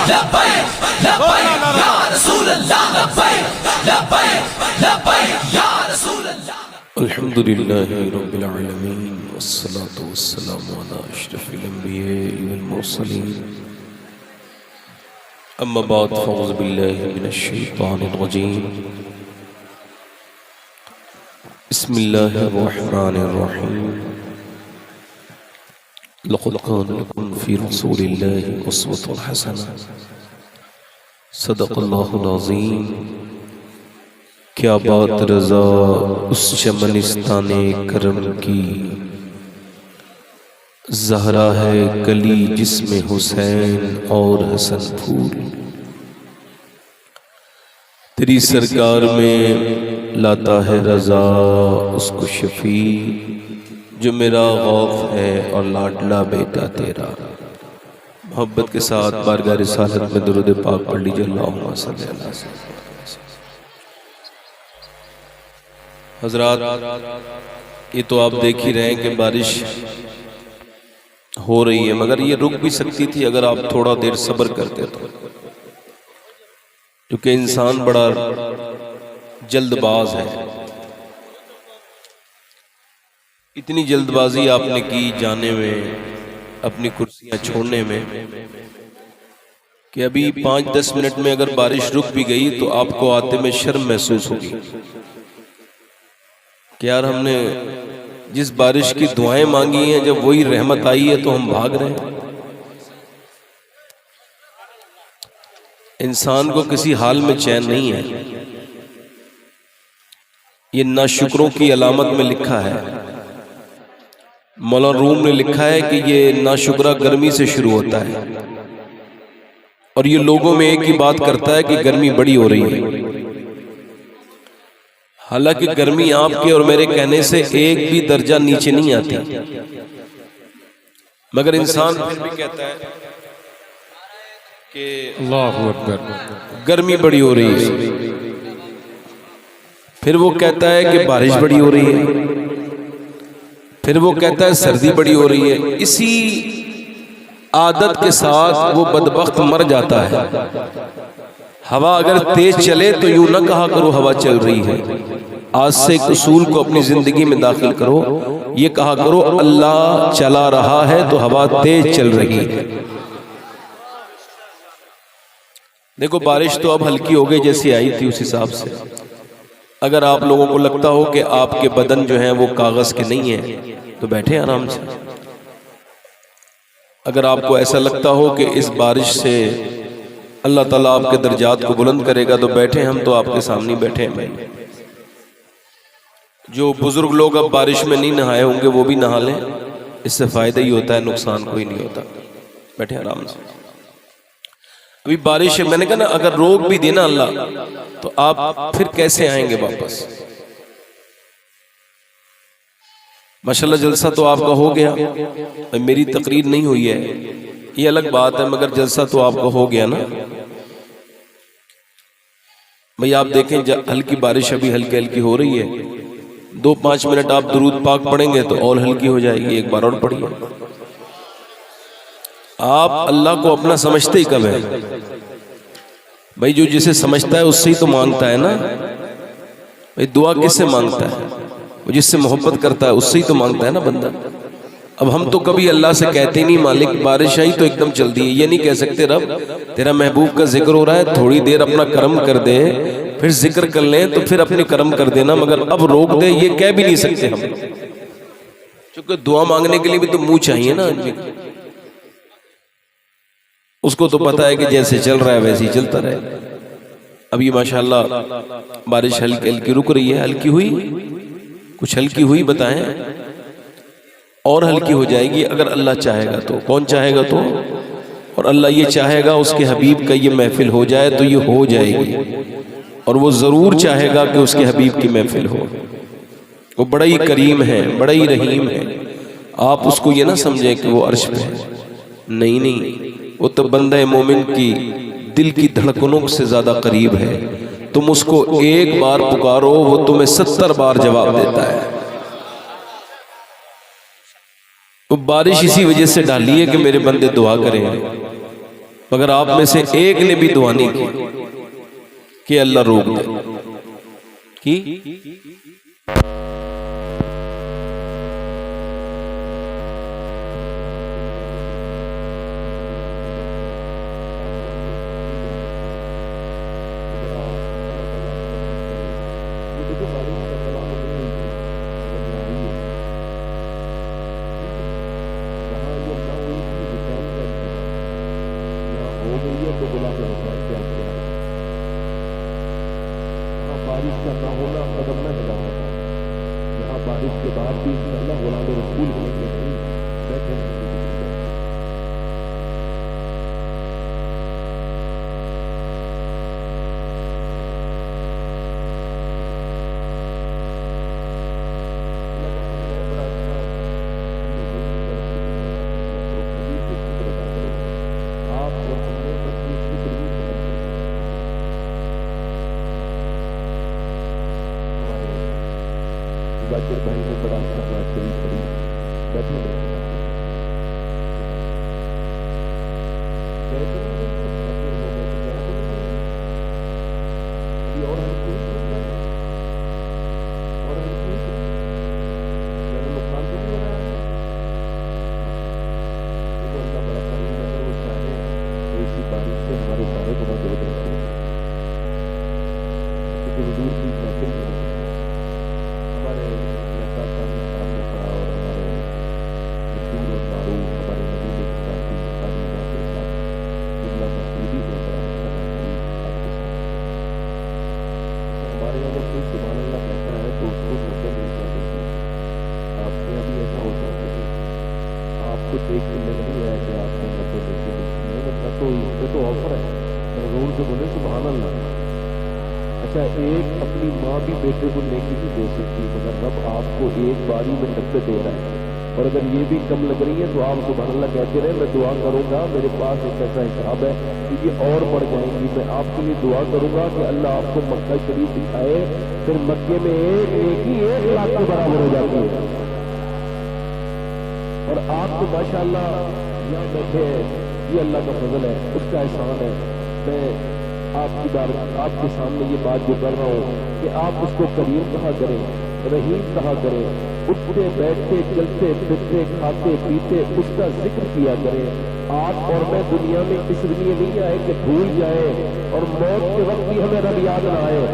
لبیک لبیک یا رسول اللہ لبیک لبیک لبیک یا رسول اللہ. الحمد للہ رب العالمین والصلاة والسلام علی اشرف الانبیاء والمرسلین. اما بعد فاعوذ باللہ من الشیطان الرجیم. بسم اللہ الرحمن الرحیم. لقد كان لكم في رسول الله أسوة حسنة. صدق اللہ العظیم. کیا بات رضا اس چمنستان کرم کی، زہرا ہے کلی جس میں حسین اور حسن پھول. تیری سرکار میں لاتا ہے رضا اس کو شفیع، جو میرا غوث ہے اور لاڈلا بیٹا تیرا. محبت کے ساتھ بارگاہ رسالت میں درود پاک پڑھ لیجیے. اللہم صلی اللہ علیہ وسلم. حضرات، یہ تو آپ دیکھ ہی رہے ہیں کہ بارش ہو رہی ہے، مگر یہ رک بھی سکتی تھی اگر آپ تھوڑا دیر صبر کرتے تو، کیونکہ انسان بڑا جلد باز ہے. اتنی جلد بازی آپ نے کی جانے میں، اپنی کرسیاں چھوڑنے میں، کہ ابھی 5-10 منٹ میں اگر بارش رک بھی گئی تو آپ کو آتے میں شرم محسوس ہوگی کہ یار ہم نے جس بارش کی دعائیں مانگی ہیں، جب وہی رحمت آئی ہے تو ہم بھاگ رہے ہیں. انسان کو کسی حال میں چین نہیں ہے. یہ ناشکروں کی علامت میں لکھا ہے. مولانا روم نے لکھا ہے کہ یہ ناشکرہ گرمی سے شروع ہوتا ہے، اور یہ لوگوں میں ایک ہی بات کرتا ہے کہ گرمی بڑی ہو رہی ہے. حالانکہ گرمی آپ کے اور میرے کہنے سے ایک بھی درجہ نیچے نہیں آتی، مگر انسان پھر بھی کہتا ہے کہ اللہ اکبر گرمی بڑی ہو رہی ہے. پھر وہ کہتا ہے کہ بارش بڑی ہو رہی ہے، پھر وہ کہتا ہے سردی بڑی ہو رہی ہے. اسی عادت کے ساتھ وہ بدبخت مر جاتا ہے. ہوا اگر تیز چلے تو یوں نہ کہا کرو ہوا چل رہی ہے. آج سے ایک اصول کو اپنی زندگی میں داخل کرو، یہ کہا کرو اللہ چلا رہا ہے تو ہوا تیز چل رہی ہے. دیکھو بارش تو اب ہلکی ہو گئی جیسی آئی تھی اس حساب سے. اگر آپ لوگوں کو لگتا ہو کہ آپ کے بدن جو ہیں وہ کاغذ کے نہیں ہیں تو بیٹھیں آرام سے. اگر آپ کو ایسا لگتا ہو کہ اس بارش سے اللہ تعالیٰ آپ کے درجات کو بلند کرے گا تو بیٹھیں. ہم تو آپ کے سامنے بیٹھے ہیں. جو بزرگ لوگ اب بارش میں نہیں نہائے ہوں گے وہ بھی نہا لیں، اس سے فائدہ ہی ہوتا ہے، نقصان کوئی نہیں ہوتا. بیٹھیں آرام سے. ابھی بارش ہے، میں نے کہا نا اگر روک بھی دینا اللہ تو آپ پھر کیسے آئیں گے واپس. ماشاءاللہ جلسہ تو آپ کا ہو گیا، میری تقریر نہیں ہوئی ہے یہ الگ بات ہے، مگر جلسہ تو آپ کا ہو گیا نا. بھئی آپ دیکھیں ہلکی بارش ابھی ہلکی ہلکی ہو رہی ہے، 2-5 منٹ آپ درود پاک پڑھیں گے تو اور ہلکی ہو جائے گی. ایک بار اور پڑھیے. آپ اللہ کو اپنا سمجھتے ہی کب ہے؟ بھئی جو جسے سمجھتا ہے اس سے ہی تو مانگتا ہے نا. بھئی دعا کس سے مانگتا ہے؟ وہ جس سے محبت کرتا ہے اس سے ہی تو مانگتا ہے نا بندہ. اب ہم تو کبھی اللہ سے کہتے نہیں مالک بارش آئی تو ایک دم چل دی. یہ نہیں کہہ سکتے رب تیرا محبوب کا ذکر ہو رہا ہے، تھوڑی دیر اپنا کرم کر دے، پھر ذکر کر لیں تو پھر اپنے کرم کر دینا، مگر اب روک دے یہ کہہ بھی نہیں سکتے ہم. چونکہ دعا مانگنے کے لیے بھی تو منہ چاہیے نا آدمی. اس کو تو پتا ہے کہ جیسے چل رہا ہے ویسے ہی چلتا رہے. اب یہ ماشاءاللہ بارش ہلکی ہلکی رک رہی ہے. ہلکی ہوئی، کچھ ہلکی ہوئی بتائیں، اور ہلکی ہو جائے گی اگر اللہ چاہے گا تو. کون چاہے گا تو؟ اور اللہ یہ چاہے گا اس کے حبیب کا یہ محفل ہو جائے تو یہ ہو جائے گی، اور وہ ضرور چاہے گا کہ اس کے حبیب کی محفل ہو. وہ بڑا ہی کریم ہے، بڑا ہی رحیم ہے. آپ اس کو یہ نہ سمجھیں کہ وہ عرش پہ ہے. نہیں، وہ تو بندہ مومن کی دل کی دھڑکنوں سے زیادہ قریب ہے. تم اس کو ایک بار پکارو وہ تمہیں 70 بار جواب دیتا ہے. وہ بارش اسی وجہ سے ڈالی ہے کہ میرے بندے دعا کریں. مگر آپ میں سے ایک نے بھی دعا نہیں کی کہ اللہ روک دے کی بارش کا نہ ہونا قدم نہ ہلانا تھا. یہاں بارش کے بعد بھی انشاءاللہ غلام رسول ہوں گے نہیں بیٹھے ہیں. باقر بھائی نے بڑا اچھا بات کری پڑی بیٹھے رہے نقصان تو نہیں ہو رہا ہے. اللہ بڑا کریم اگر وہ چاہے تو اسی بارش سے ہمارے سارے گناہ دھو دیں گے. حضور کی محفل میں ہمارے صاحب صاحب نے پڑھا اور ہمارے رسول اور معروف ہمارے نبی نے کافی تعلیمات کے ساتھ جملہ مسجدی میں بڑا اچھا آپ کے ساتھ. ہمارے یہاں اگر کوئی سبحان اللہ کہتا ہے تو اس کو نظر نہیں جاتی. آپ کے یہاں بھی ایسا ہوتا ہے آپ کو دیکھ کے لگ نہیں رہا کہ آپ کو نظر دیکھے نہ تو اس پہ تو آفر ہے ضرور سے بولے سبحان اللہ. اچھا ایک اپنی ماں بھی بیٹے کو نیکی نہیں دے سکتی مگر رب آپ کو ایک باری میں 90 دے رہا ہے. اور اگر یہ بھی کم لگ رہی ہے تو آپ سبحان اللہ کہتے رہے میں دعا کروں گا. میرے پاس ایک ایسا حساب ہے کہ یہ اور بڑھ جائیں گی. میں آپ کے لیے دعا کروں گا کہ اللہ آپ کو مکہ شریف دکھائے پھر مکے میں ایک نیکی 1 لاکھ کے برابر ہو جاتی ہے. اور آپ تو ماشاءاللہ یہاں بیٹھے ہیں یہ اللہ کا فضل ہے اس کا احسان ہے. میں آپ کی بار آپ کے سامنے یہ بات جو کر رہا ہوں کہ آپ اس کو کریم کہا کریں رحیم کہا کریں. اٹھتے بیٹھتے چلتے پھرتے کھاتے پیتے اس کا ذکر کیا کریں. آپ اور میں دنیا میں اس لیے نہیں آئے کہ بھول جائے اور موت کے وقت بھی ہمیں رب یاد نہ آئے.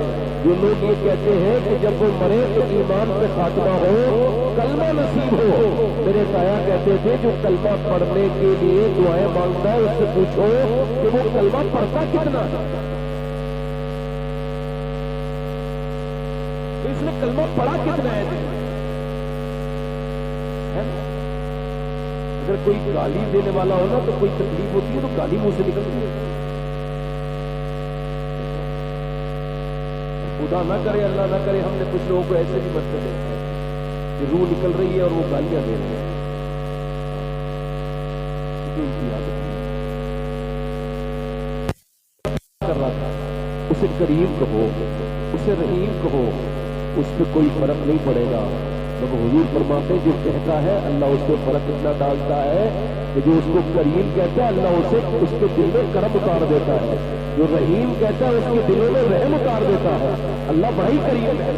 جو لوگ یہ کہتے ہیں کہ جب وہ مرے تو ایمان پہ خاتمہ ہو کلمہ نصیب ہو. میرے تایا کہتے تھے جو کلمہ پڑھنے کے لیے دعائیں مانگتا ہے اس سے پوچھو کہ وہ کلمہ پڑھتا کتنا ہے. اس نے کلمہ پڑھا کتنا ہے. اگر کوئی گالی دینے والا ہو نا تو کوئی تکلیف ہوتی ہے تو گالی منہ سے نکلتی ہے. خدا نہ کرے اللہ نہ کرے ہم نے کچھ لوگوں کو ایسے بھی مرتے دیکھا ہے کہ روح نکل رہی ہے اور وہ گالیاں دے رہے ہیں. کر رہا تھا اسے کریم کہو اسے رحیم کہو اس پہ کوئی فرق نہیں پڑے گا. جب حضور فرماتے جو کہتا ہے اللہ اس پہ فرق اتنا ڈالتا ہے کہ جو اس کو کریم کہتا ہے اللہ اسے اس کے دل میں کرم اتار دیتا ہے. جو رحیم کہتا ہے اس کے دلوں میں رحم اتار دیتا ہے. اللہ بڑا ہی کریم ہے.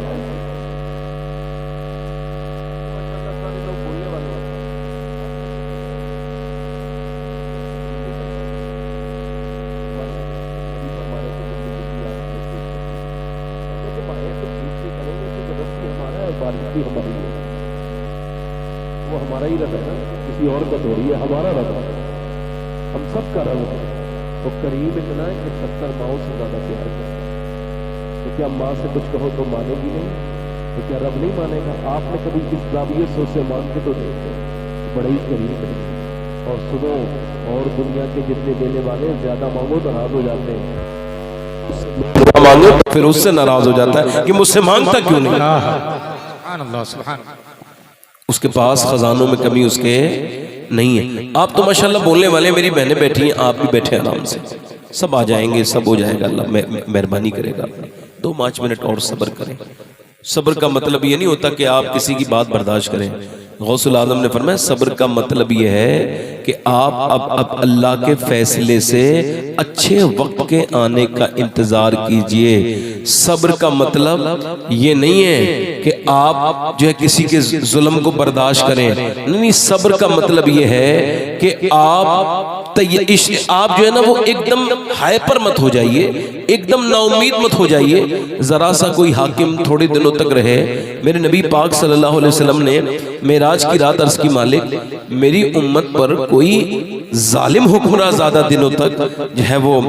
وہ ہمارا ہی رب ہے نا کسی اور کا تھوڑی ہے. ہمارا رب ہے ہم سب کا رب ہے. تو کریم اتنا ہے کہ 70 ماؤں سے زیادہ پیار کرتا ہے. تو کیا ماں سے کچھ کہو تو مانے گی نہیں تو کیا رب نہیں مانے گا. آپ نے کبھی اس زاویے سے اسے مان کے تو دیکھو بڑا ہی کریم ہے. اور سنو اور دنیا کے جتنے دینے والے زیادہ مانگو تو ناراض ہو جاتے ہیں. مانگو پھر اس سے ناراض ہو جاتا ہے کہ مجھ سے مانگتا کیوں نہیں. سبحان اللہ سبحان اس کے پاس خزانوں میں کمی اس کے نہیں ہے. آپ تو ماشاءاللہ بولنے والے میری بہنیں بیٹھی ہیں آپ بھی بیٹھے آرام سے. سب آ جائیں گے سب ہو جائے گا. اللہ مہربانی کرے گا. 2-5 منٹ اور صبر کریں. صبر کا مطلب یہ نہیں ہوتا کہ آپ کسی کی بات برداشت کریں. غوث العظم نے فرمایا صبر کا مطلب یہ ہے کہ آپ اب اللہ کے فیصلے سے اچھے وقت کے آنے کا انتظار کیجئے. صبر کا مطلب یہ نہیں ہے کہ آپ جو ہے کسی کے ظلم کو برداشت کریں. نہیں، صبر کا مطلب یہ ہے کہ آپ جو ہے نا وہ ایک دم ہائپر مت ہو جائیے، ایک دم نا امید مت ہو جائیے. ذرا سا کوئی حاکم تھوڑے دنوں تک رہے. میرے نبی پاک صلی اللہ علیہ وسلم نے معراج کی رات عرض کی مالک میری امت پر کوئی ظالم حکمراں زیادہ دنوں تک جو ہے وہ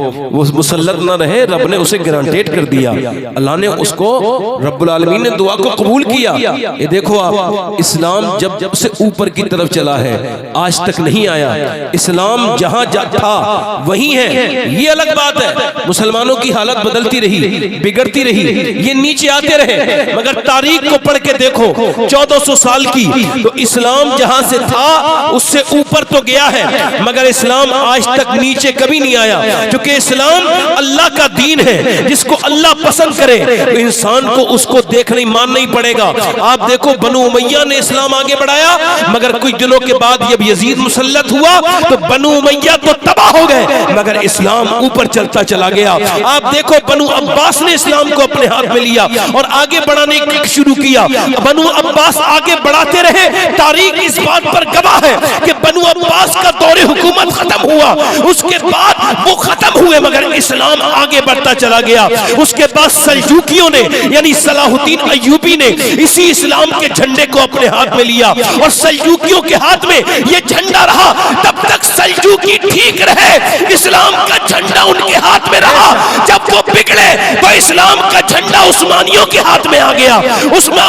مسلط نہ رہے. رب نے اسے گرانٹیٹ کر دیا. اللہ نے اس کو رب العالمین نے دعا کو قبول کیا. یہ دیکھو آپ، اسلام جب سے اوپر کی طرف چلا ہے آج تک نہیں آیا. اسلام جہاں تھا وہی ہے. یہ الگ بات ہے مسلمانوں کی حالت بدلتی رہی، بگڑتی رہی، یہ نیچے آتے رہے، مگر تاریخ کو پڑھ کے دیکھو 1400 سال کی تو اسلام جہاں سے تھا اس سے اوپر تو گیا ہے، مگر اسلام آج تک نیچے کبھی نہیں آیا. کیونکہ اسلام اللہ کا دین ہے. جس کو اللہ پسند کرے تو انسان کو اس کو دیکھنا ہی ماننا ہی پڑے گا. آپ دیکھو بنو امیہ نے اسلام آگے بڑھایا، مگر کچھ دنوں کے بعد جب یزید مسلط ہوا تو بنو امیہ تو تباہ ہو گئے، مگر اسلام اوپر چلتا چلا گیا. آپ دیکھو بنو عباس نے اسلام کو اپنے ہاتھ میں لیا اور آگے بڑھانے کی شروع کیا. بنو عباس آگے بڑھاتے رہے. تاریخ اس بات پر گواہ ہے کہ بنو عباس کا دور حکومت ختم ہوا، اس کے بعد وہ ختم ہوئے مگر اسلام آگے بڑھتا چلا گیا. اس کے بعد سلجوکیوں نے یعنی صلاح الدین ایوبی نے اسی اسلام کے جھنڈے کو اپنے ہاتھ میں لیا اور سلجوکیوں کے ہاتھ میں یہ جھنڈا رہا. تب تک سلجوکی ٹھیک رہے، اسلام کا جھنڈا ان کے ہاتھ میں رہا. جب وہ بگڑے تو اسلام کا جھنڈا عثمانیوں کے ہاتھ میں آ گیا.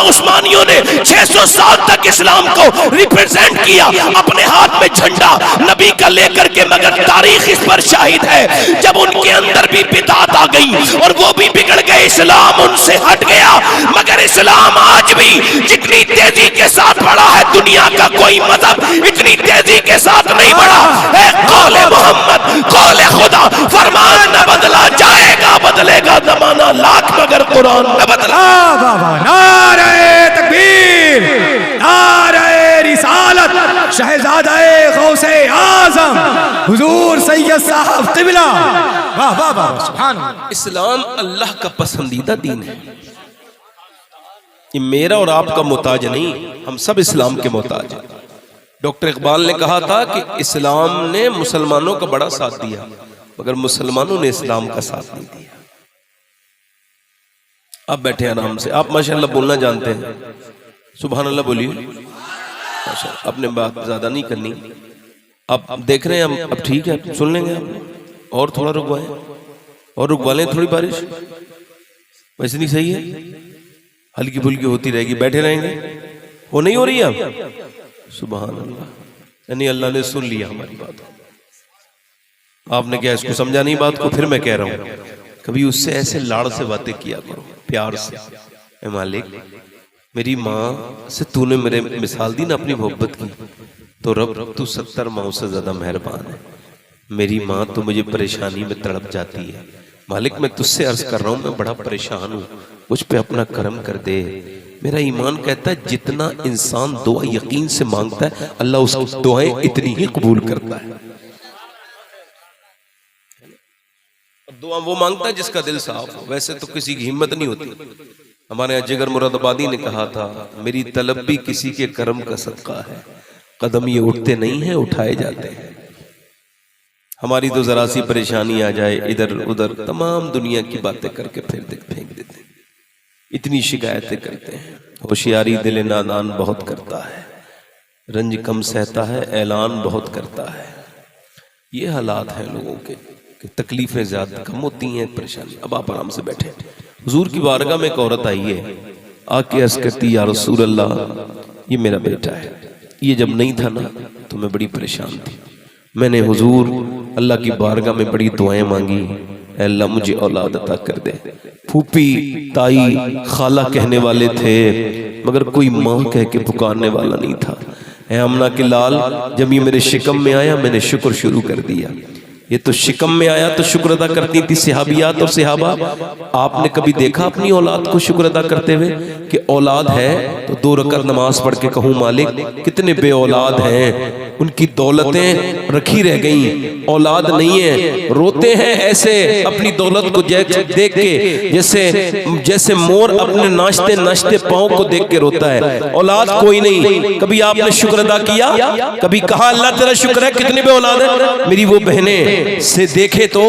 عثمانیوں نے 600 سال تک اسلام کو ریپرزینٹ کیا اپنے ہاتھ میں جھنڈا نبی کا لے کر کے، مگر تاریخ اس پر شاہد ہے جب ان کے اندر بھی بدعت آ گئی اور وہ بھی بگڑ گئے، اسلام ان سے ہٹ گیا. مگر اسلام آج بھی جتنی تیزی کے ساتھ بڑھا ہے دنیا کا کوئی مذہب اتنی تیزی کے ساتھ نہیں بڑھا. اے قول محمد، قول خدا، فرمان نہ بدلا جائے گا، بدلے گا زمانہ لاکھ مگر قرآن نہ بدلا. نعرہ تکبیر، نعرہ رسالت، شہزادہ غوث اعظم حضور سید صاحب قبلہ. واہ واہ واہ، سبحان اللہ. اسلام اللہ کا پسندیدہ دین ہے. یہ میرا اور آپ کا محتاج نہیں، ہم سب اسلام کے محتاج ہیں. ڈاکٹر اقبال نے کہا تھا کہ اسلام نے مسلمانوں کا بڑا ساتھ دیا مگر مسلمانوں نے اسلام کا ساتھ نہیں دیا. آپ بیٹھے آرام سے، آپ ماشاءاللہ بولنا جانتے ہیں، سبحان اللہ بولیے. اپنے بات زیادہ نہیں کرنی. آپ دیکھ رہے ہیں اب ٹھیک ہے، سن لیں گے آپ، اور تھوڑا رکوائیں اور رکوا لیں تھوڑی بارش. ویسے نہیں صحیح ہے، ہلکی پھلکی ہوتی رہے گی، بیٹھے رہیں گے. وہ نہیں ہو رہی ہے سبحان اللہ. یعنی اللہ نے سن لیا ہماری بات. آپ نے کیا اس کو سمجھا نہیں بات کو؟ پھر میں کہہ رہا ہوں کبھی اس سے ایسے لاڑ سے باتیں کیا کرو، پیار سے. اے مالک، میری ماں سے تو نے میرے مثال دی نا اپنی محبت کی، تو رب تو 70 ماں سے زیادہ مہربان ہے. میری ماں تو مجھے پریشانی میں تڑپ جاتی ہے. مالک میں تجھ سے عرض کر رہا ہوں میں بڑا پریشان ہوں، مجھ پہ اپنا کرم کر دے. میرا ایمان کہتا ہے جتنا انسان دعا یقین سے مانگتا ہے اللہ اس کی دعائیں اتنی ہی قبول کرتا ہے. دعا وہ مانگتا ہے جس کا دل صاف ہو. ویسے تو کسی کی ہمت نہیں ہوتی. ہمارے جگر مراد آبادی نے کہا تھا میری طلب بھی کسی کے کرم کا صدقہ ہے، قدم یہ اٹھتے نہیں ہیں اٹھائے جاتے ہیں. ہماری تو ذرا سی پریشانی آ جائے ادھر ادھر تمام دنیا کی باتیں کر کے پھر پھینک دیتے ہیں. اتنی شکایتیں کرتے ہیں. ہوشیاری دل نادان بہت کرتا ہے، رنج کم سہتا ہے اعلان بہت کرتا ہے. یہ حالات ہیں لوگوں کے کہ تکلیفیں زیادہ کم ہوتی ہیں، پریشانی. اب آپ آرام سے بیٹھے. حضور کی بارگاہ میں ایک عورت آئی ہے، آ کے عرض کرتی یا رسول اللہ یہ میرا بیٹا ہے، یہ جب نہیں تھا نا تو میں بڑی پریشان تھی. میں نے حضور اللہ کی بارگاہ میں بڑی دعائیں مانگی، اے اللہ مجھے اولاد عطا کر دے. پھوپھی تائی خالہ کہنے والے تھے مگر کوئی ماں کہہ کے پکارنے والا نہیں تھا. اے آمنہ کے لال جب یہ میرے شکم میں آیا میں نے شکر شروع کر دیا. یہ تو شکم میں آیا تو شکر ادا کرتی تھی صحابیات اور صحابہ. آپ نے کبھی دیکھا اپنی اولاد کو شکر ادا کرتے ہوئے کہ اولاد ہے تو 2 رکعت نماز پڑھ کے کہوں مالک کتنے بے اولاد ہیں، ان کی دولتیں رکھی رہ گئیں، اولاد نہیں ہے، روتے ہیں ایسے اپنی دولت کو دیکھ کے جیسے مور اپنے ناشتے پاؤں کو دیکھ کے روتا ہے، اولاد کوئی نہیں۔ کبھی آپ نے شکر ادا کیا؟ کبھی کہا اللہ تیرا شکر ہے کتنے بے اولاد ہیں؟ میری وہ بہنیں سے دیکھیں تو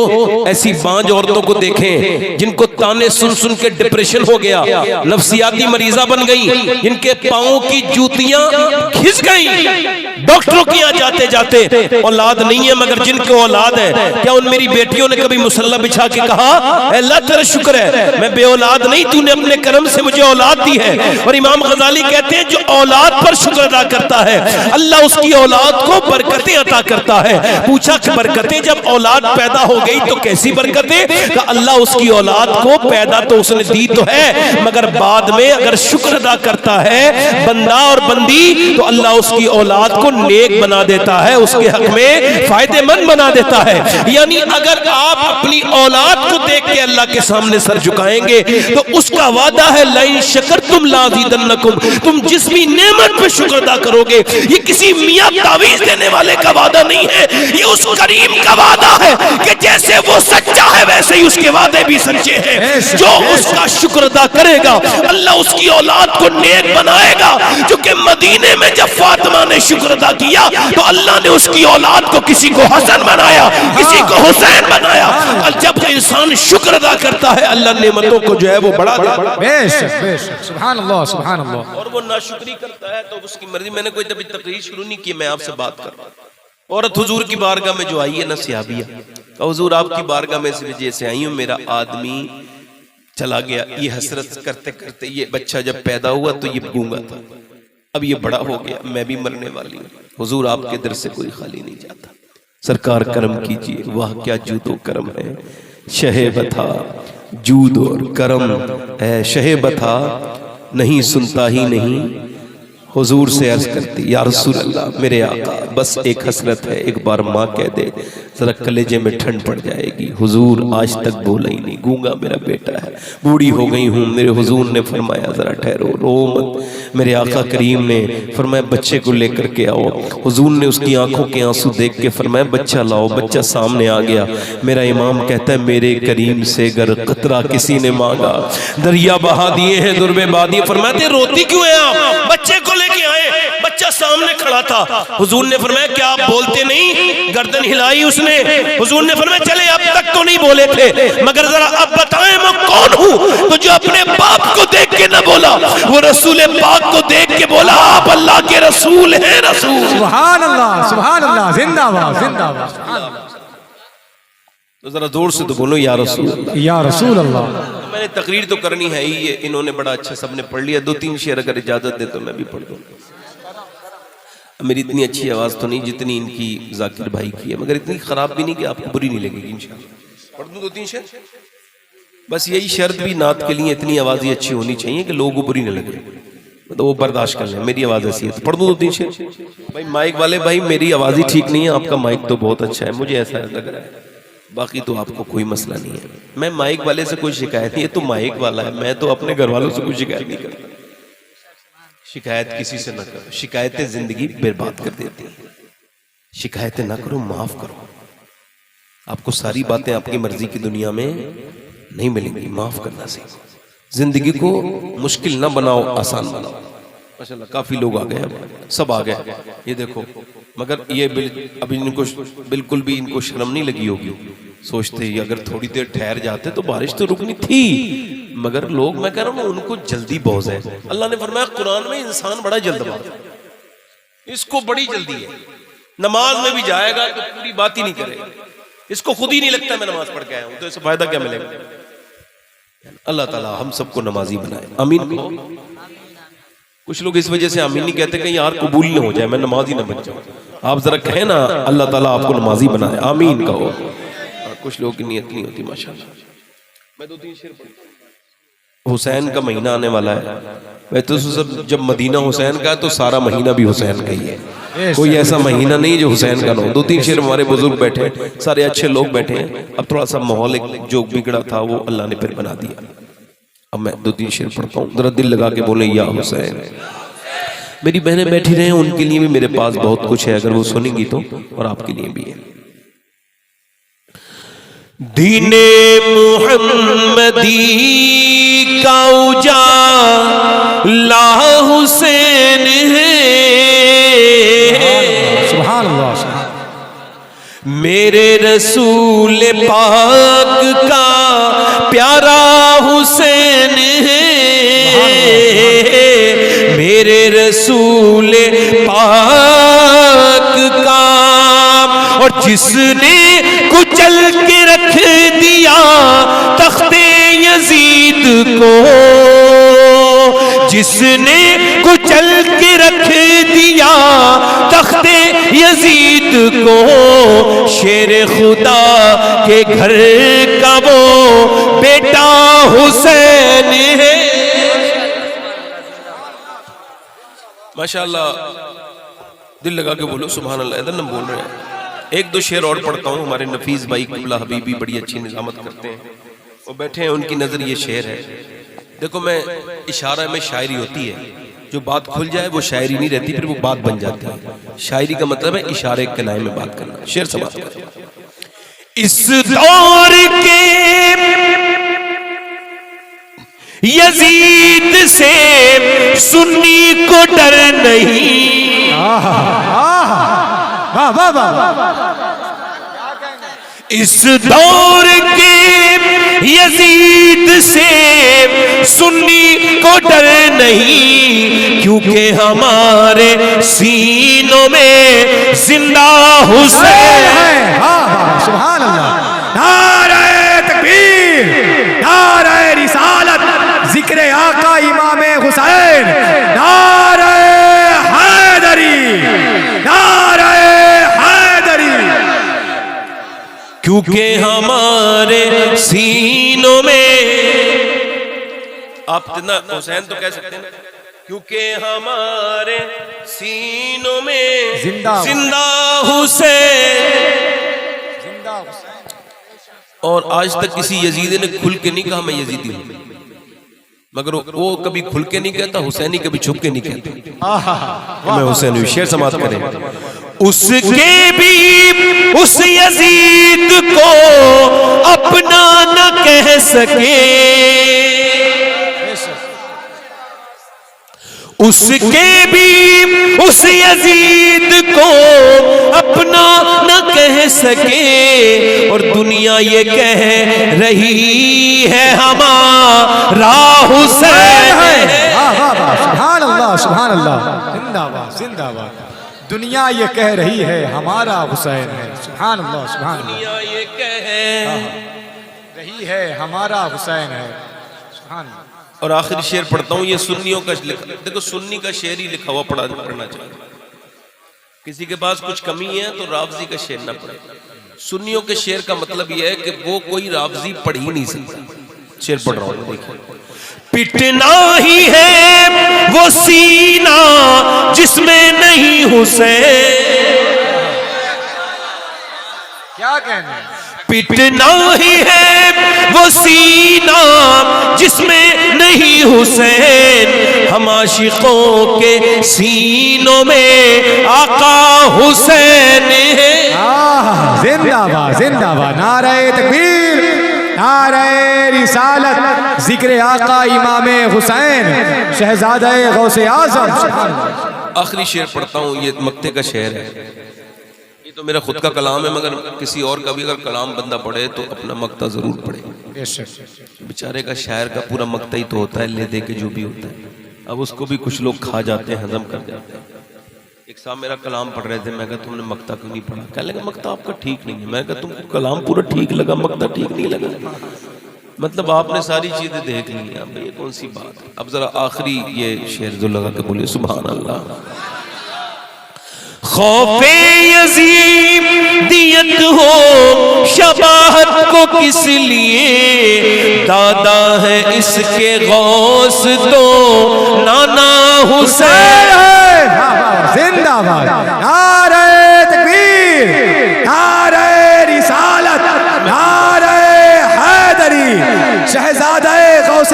ایسی بانج عورتوں کو دیکھیں جن کو تانے سن سن کے ڈپریشن ہو گیا، نفسیاتی مریضہ بن گئی، جن کے پاؤں کی جوتیاں گھس گئیں، ڈاکٹروں کے یہاں جاتے جاتے اولاد نہیں ہے مگر جن کو اولاد ہے، کیا ان میری بیٹیوں نے کبھی مصلی بچھا کے کہا اے اللہ تیرا شکر ہے میں بے اولاد نہیں، تو نے اپنے کرم سے مجھے اولاد دی ہے؟ اور امام غزالی کہتے ہیں جو اولاد پر شکر ادا کرتا ہے اللہ اس کی اولاد کو برکتیں عطا کرتا ہے۔ پوچھا کہ برکتیں جب اولاد پیدا ہو گئی تو کیسی برکتیں؟ کہ اللہ اس کی اولاد کو پیدا تو اس نے دی تو ہے مگر بعد میں اگر شکر ادا کرتا ہے بندہ اور بندی تو اللہ اس کی اولاد کو نیک بنا دیتا ہے، اس کے حق میں فائدے مند بنا دیتا ہے۔ یعنی اگر آپ اپنی اولاد کو دیکھ کے اللہ کے سامنے سر جھکائیں گے تو اس کا وعدہ ہے لَإِن شَكَرْتُمْ لَأَزِيدَنَّكُمْ، تم جس بھی نعمت پہ شکر ادا کرو گے، یہ کسی میاں تعویذ دینے والے کا وعدہ نہیں ہے، یہ اس کریم کا وعدہ ہے کہ جیسے وہ سچا ہے ویسے ہی اس کے وعدے بھی سچے ہیں۔ جو اس کا شکر ادا کرے گا اللہ اس کی اولاد کو نیک بنائے گا، چونکہ مدینے میں جب فاطمہ نے شکر ادا کیا تو اللہ نے اس کی اولاد کو کسی کو حسن بنایا، کسی کو حسین بنایا۔ اور جب انسان شکر ادا کرتا ہے اللہ نعمتوں کو جو ہے وہ بڑھا دیتا ہے۔ بے شک بے شک، سبحان اللہ سبحان اللہ۔ اور وہ ناشکری کرتا ہے تو اس کی مرضی۔ میں نے کوئی تبھی تقریر شروع نہیں کی، میں آپ سے بات کر رہا ہوں۔ عورت حضور کی بارگاہ میں جو آئی ہے نا صحابیہ، حضور آپ کی بارگاہ میں سے جیسے آئی ہوں، میرا آدمی چلا گیا، یہ حسرت کرتے کرتے یہ بچہ جب پیدا ہوا تو یہ گونگا تھا، اب یہ بڑا ہو گیا، میں بھی مرنے والی ہوں، حضور آپ کے در سے کوئی خالی نہیں جاتا، سرکار کرم کیجئے۔ واہ کیا جود و کرم ہے، شہ بتا جود اور کرم ہے، شہ بتا نہیں سنتا ہی نہیں۔ حضور سے عرض کرتی یا رسول اللہ میرے آقا بس ایک حسرت ہے، ایک بار ماں کہہ دے ذرا کلیجے میں ٹھنڈ پڑ جائے گی۔ حضور آج تک بولا ہی نہیں، گونگا میرا بیٹا ہے، بوڑھی ہو گئی ہوں۔ میرے حضور نے فرمایا ذرا ٹھہرو، رو مت۔ میرے آقا کریم نے فرمایا بچے کو لے کر کے آؤ۔ حضور نے اس کی آنکھوں کے آنسو دیکھ کے فرمایا بچہ لاؤ۔ بچہ سامنے آ گیا۔ میرا امام کہتا ہے میرے کریم سے گر قطرہ کسی نے مانگا دریا بہا دیے ہیں دربے بہا دیے۔ فرمایا روتی کیوں ہیں آپ؟ بچے کو لے کے آئے، بچہ سامنے کھڑا تھا۔ حضور نے فرمایا کیا آپ بولتے نہیں؟ گردن ہلائی اس نے۔ حضور نے فرمایا چلے اب تک تو نہیں بولے تھے مگر ذرا اب بتائیں میں کون ہوں؟ تو جو اپنے باپ کو دیکھ کے نہ بولا وہ رسول پاک کو دیکھ کے بولا آپ اللہ کے رسول ہیں۔ رسول سبحان اللہ زندہ باد زندہ باد۔ تو ذرا زور سے تو بولو یا رسول اللہ، یا رسول اللہ۔ میں نے تقریر تو کرنی ہے ہی، انہوں نے بڑا اچھا سب نے پڑھ لیا، 2-3 شعر اگر اجازت دے تو میں بھی پڑھ دوں۔ میری اتنی اچھی آواز تو نہیں جتنی ان کی ذاکر بھائی کی ہے، مگر اتنی خراب بھی نہیں کہ آپ کو بری نہیں لگے گی انشاءاللہ۔ پڑھ دوں 2-3 شعر؟ بس یہی شرط بھی نعت کے لیے اتنی آوازیں اچھی ہونی چاہیے کہ لوگوں کو بری نہ لگے، تو وہ برداشت کر لیں۔ میری آواز ایسی ہے تو پڑھ دوں 2-3 شعر؟ بھائی مائک والے بھائی میری آواز ہی ٹھیک نہیں ہے، آپ کا مائک تو بہت اچھا ہے، مجھے ایسا لگ رہا ہے، باقی تو آپ کو کوئی مسئلہ نہیں ہے۔ میں مائک والے سے کوئی شکایت نہیں، یہ تو مائک والا ہے، میں تو اپنے گھر والوں سے کوئی شکایت نہیں کرتا۔ شکایت کسی سے نہ کرو، شکایتیں زندگی برباد کر دیتی ہیں۔ شکایتیں نہ کرو، معاف کرو۔ آپ کو ساری باتیں آپ کی مرضی کی دنیا میں نہیں ملیں گی، معاف کرنا سیکھو۔ زندگی کو مشکل نہ بناؤ، آسان بناؤ۔ ماشاءاللہ کافی لوگ آ گئے، سب آ گئے، یہ دیکھو، مگر یہ اب ان کو بالکل بھی ان کو شرم نہیں لگی ہوگی، سوچتے ہی اگر تھوڑی دیر ٹھہر جاتے تو بارش تو رکنی تھی، مگر لوگ میں کہہ رہا ہوں ان کو جلدی بہت ہے۔ اللہ نے فرمایا قرآن میں انسان بڑا جلد باز ہے، اس کو بڑی جلدی ہے، نماز میں بھی جائے گا تو پوری بات ہی نہیں کرے گا، اس کو خود ہی نہیں لگتا میں نماز پڑھ کے آیا ہوں، تو اس سے فائدہ کیا ملے گا؟ اللہ تعالی ہم سب کو نمازی بنائے، آمین کہو۔ کچھ لوگ اس وجہ سے آمین نہیں کہتے کہ یار قبول نہ ہو جائے، میں نمازی نہ بن جاؤں۔ آپ ذرا کہیں نا اللہ تعالیٰ آپ کو نمازی بنائے، آمین کہو۔ کچھ لوگوں کی نیت نہیں ہوتی ماشاءاللہ۔ میں 2-3 شعر پڑھوں۔ حسین کا مہینہ آنے والا ہے، تو جب مدینہ حسین کا ہے تو سارا مہینہ بھی حسین کا ہی ہے، کوئی ایسا مہینہ نہیں جو حسین کا نہ ہو۔ 2-3 شعر ہمارے بزرگ بیٹھے ہیں، سارے اچھے لوگ بیٹھے ہیں، اب تھوڑا سا ماحول جو بگڑا تھا وہ اللہ نے پھر بنا دیا۔ اب میں 2-3 شعر پڑھتا ہوں، ذرا دل لگا کے بولیں یا حسین۔ میری بہنیں بیٹھی رہیں، ان کے لیے بھی میرے پاس بہت کچھ ہے، اگر وہ سنیں گی تو، اور آپ کے لیے بھی ہے۔ دین محمدی کا اجالا حسین ہے، سبحان اللہ میرے رسول پاک کا پیارا حسین ہے، میرے رسول پاک کا، اور جس نے کچل کے رکھ دیا تخت یزید کو، جس نے کچل کے رکھ دیا تخت یزید کو، شیر خدا کے گھر کا وہ بیٹا حسین ہے۔ ماشاءاللہ، دل لگا کے بولو سبحان اللہ، ادھر ہم بول رہے ہیں۔ 1-2 شعر اور پڑھتا ہوں، ہمارے نفیس بھائی قبلہ حبیبی بڑی اچھی نظامت کرتے ہیں، وہ بیٹھے ہیں، ان کی نظر یہ شعر ہے۔ دیکھو، میں اشارہ میں شاعری ہوتی ہے، جو بات کھل جائے وہ شاعری نہیں رہتی، پھر وہ بات بن جاتی ہے۔ شاعری کا مطلب ہے اشارے کنائے میں بات کرنا۔ شعر سماعت کریں۔ اس دور کے یزید سے سنی کو ڈر نہیں، اس دور کے یزید سے سنی کو ڈر نہیں، کیونکہ ہمارے سینوں میں زندہ حسین ہے۔ سبحان اللہ، نعرہ تکبیر، نعرہ رسالت، ذکر آقا امام حسین، نعرہ حیدری، نعرہ حیدری، کیونکہ ہمارے سینوں میں، آپ اتنا حسین تو کہہ سکتے ہیں نا، کیونکہ ہمارے سینوں میں زندہ حسین۔ اور آج تک کسی یزیدی نے کھل کے نہیں کہا میں یزیدی ہوں، مگر وہ کبھی کھل کے نہیں کہتا، حسینی کبھی چھپ کے نہیں کہتا میں حسین ہوں۔ شعر سماعت کریں۔ اس کے بھی اس یزید کو اپنا نہ کہہ سکے، اس کے بھی اس یزید کو اپنا نہ کہہ سکے، اور دنیا یہ کہہ رہی ہے ہمارا حسین ہے۔ سبحان اللہ، سبحان اللہ، زندہ باد، زندہ باد۔ دنیا یہ کہہ رہی ہے ہمارا حسین ہے، سبحان اللہ، سبحان اللہ، دنیا یہ کہہ رہی ہے ہمارا حسین ہے، سبحان اللہ۔ اور آخری شعر پڑھتا ہوں، یہ سنیوں کا لکھا، دیکھو سنی کا شعر ہی لکھا ہوا پڑھنا چاہیے۔ کسی کے پاس کچھ کمی ہے تو رافضی کا شعر نہ پڑھے۔ سنیوں کے شعر کا مطلب یہ ہے کہ وہ کوئی رافضی پڑھ ہی نہیں سکتا۔ شعر پڑھ رہا ہوں، دیکھیں۔ پٹنا ہی ہے وہ سینہ جس میں نہیں حسین، کیا کہنا ہے؟ پٹنا ہی ہے وہ سینہ جس میں نہیں حسین، ہم عاشقوں کے سینوں میں آقا حسین ہے۔ زندہ باد، زندہ باد، نعرہ تکبیر، نعرہ رسالت، ذکر آقا امام حسین شہزادہ غوث اعظم۔ آخری شعر پڑھتا ہوں، یہ مکتے کا شعر ہے، یہ تو میرا خود کا کلام ہے، مگر کسی اور کا بھی اگر کلام بندہ پڑھے تو اپنا مکتا ضرور پڑھے۔ بیچارے کا شاعر کا پورا مکتا ہی تو ہوتا ہے، لے دے کے جو بھی ہوتا ہے، اب اس کو بھی کچھ لوگ کھا جاتے ہیں، ہضم کر جاتے ہیں۔ ایک صاحب میرا کلام پڑھ رہے تھے، میں کہا تم نے مکتا کیوں نہیں پڑھا؟ کہنے لگا مکتا آپ کا ٹھیک نہیں ہے۔ میں کہا تم کو کلام پورا ٹھیک لگا، مکتا ٹھیک نہیں لگا؟ مطلب آپ نے ساری چیزیں دیکھ لی ہیں، اب یہ کون سی بات ہے؟ اب ذرا آخری یہ شعر جو لگا کے بولیے سبحان اللہ۔ خوف یزیدیت ہو شباہت کو کس لیے، دادا ہے اس کے غوث تو نانا حسین۔ زندہ باد، نعرہ تکبیر، نعرہ رسالت، نعرہ حیدری، شہزادہ غوث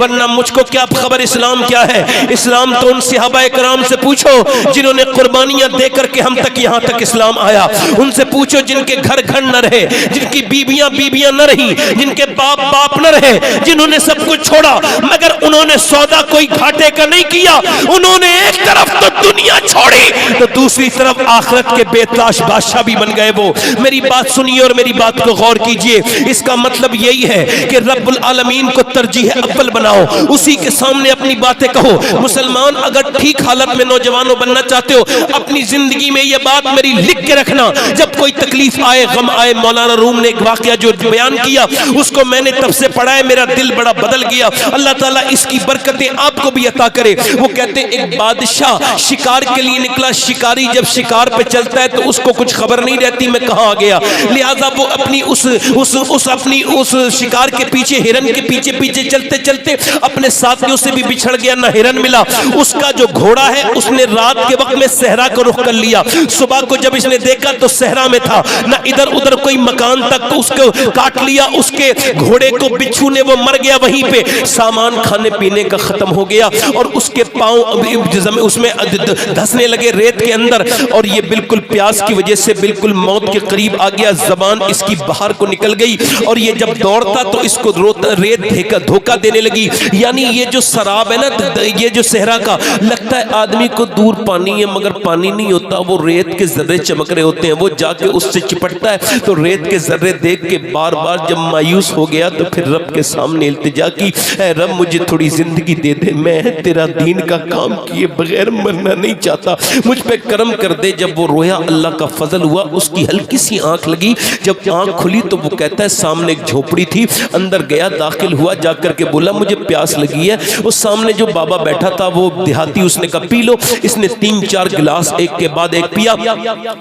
ورنہ مجھ کو کیا خبر اسلام کیا ہے. اسلام تو ان صحابہ کرام سے پوچھو جنہوں نے قربانیاں دے کر کے ہم تک یہاں تک اسلام آیا. ان سے پوچھو جن کے گھر گھر نہ رہے, جن کی بیویاں نہ رہی, جن کے باپ نہ رہے, جنہوں نے سب کچھ چھوڑا مگر انہوں نے سودا کوئی گھاٹے کا نہیں کیا. انہوں نے ایک طرف تو دنیا چھوڑی تو دوسری طرف آخرت کے بے تاج بادشاہ بھی بن گئے. وہ میری بات سنیے اور میری بات کو غور کیجئے. اس کا مطلب یہی ہے کہ رب العالمین کو ترجیح اول بناؤ, اسی کے سامنے اپنی باتیں کہو. مسلمان اگر ٹھیک حالت میں نوجوانوں بننا چاہتے ہو, اپنی زندگی میں یہ بات میری لکھ کے رکھنا, جب کوئی تکلیف آئے, غم آئے, مولانا روم نے ایک واقعہ جو بیان کیا اس کو میں نے تب سے پڑھا ہے, میرا دل بڑا بدل گیا. اللہ تعالیٰ اس کی برکتیں آپ کو بھی عطا کرے. وہ کہتے ہیں ایک بادشاہ شکار کے لیے نکلا. شکاری جب شکار پہ چلتا ہے تو اس کو کچھ خبر نہیں رہتی میں کہاں آ گیا, لہذا وہ اپنی اس شکار کے پیچھے, ہرن کے پیچھے پیچھے چلتے چلتے اپنے ساتھیوں سے بھی بچھڑ گیا, نہ ہرن ملا. اس کا جو گھوڑا ہے اس نے رات کے وقت میں صحرا کو رخ کر لیا. صبح کو جب اس نے دیکھا تو صحرا میں تھا, نہ ادھر ادھر کوئی مکان تک, تو اس کو کاٹ لیا. اس کے گھوڑے کو بچھو نے, وہ مر گیا وہیں پہ. سامان کھانے پینے کا ختم ہو گیا اور اس کے پاؤں اس میں دھسنے لگے ریت کے اندر, اور یہ بالکل پیاس کی وجہ سے بالکل موت کے قریب آ گیا. زبان اس کی باہر کو نکل گئی اور یہ جب دوڑتا تو اس کو ریت دھوکہ دینے لگی. یعنی یہ جو سراب ہے نا, یہ جو صحرا کا لگتا ہے آدمی کو دور پانی ہے مگر پانی نہیں ہوتا, وہ ریت کے ذرے چمک رہے ہوتے ہیں. وہ جا کے اس سے چپٹتا ہے تو ریت کے ذرے دیکھ کے بار بار جب مایوس ہو گیا تو پھر رب کے سامنے التجا کی, اے رب مجھے تھوڑی زندگی دے دے, میں تیرا دین کا کام کیے بغیر مرنا نہیں چاہتا, مجھ پہ کرم کر دے. جب وہ رویا اللہ کا فضل ہوا, اس کی ہلکی سی آنکھ لگی. جب آنکھ کھلی تو وہ کہتا ہے سامنے ایک جھوپڑی تھی, اندر گیا, داخل ہوا, جا کر کے بولا مجھے پیاس لگی ہے. اس سامنے جو بابا بیٹھا تھا وہ دیہاتی, اس نے کہا پی لو. اس نے 3-4 گلاس ایک کے بعد ایک پیا.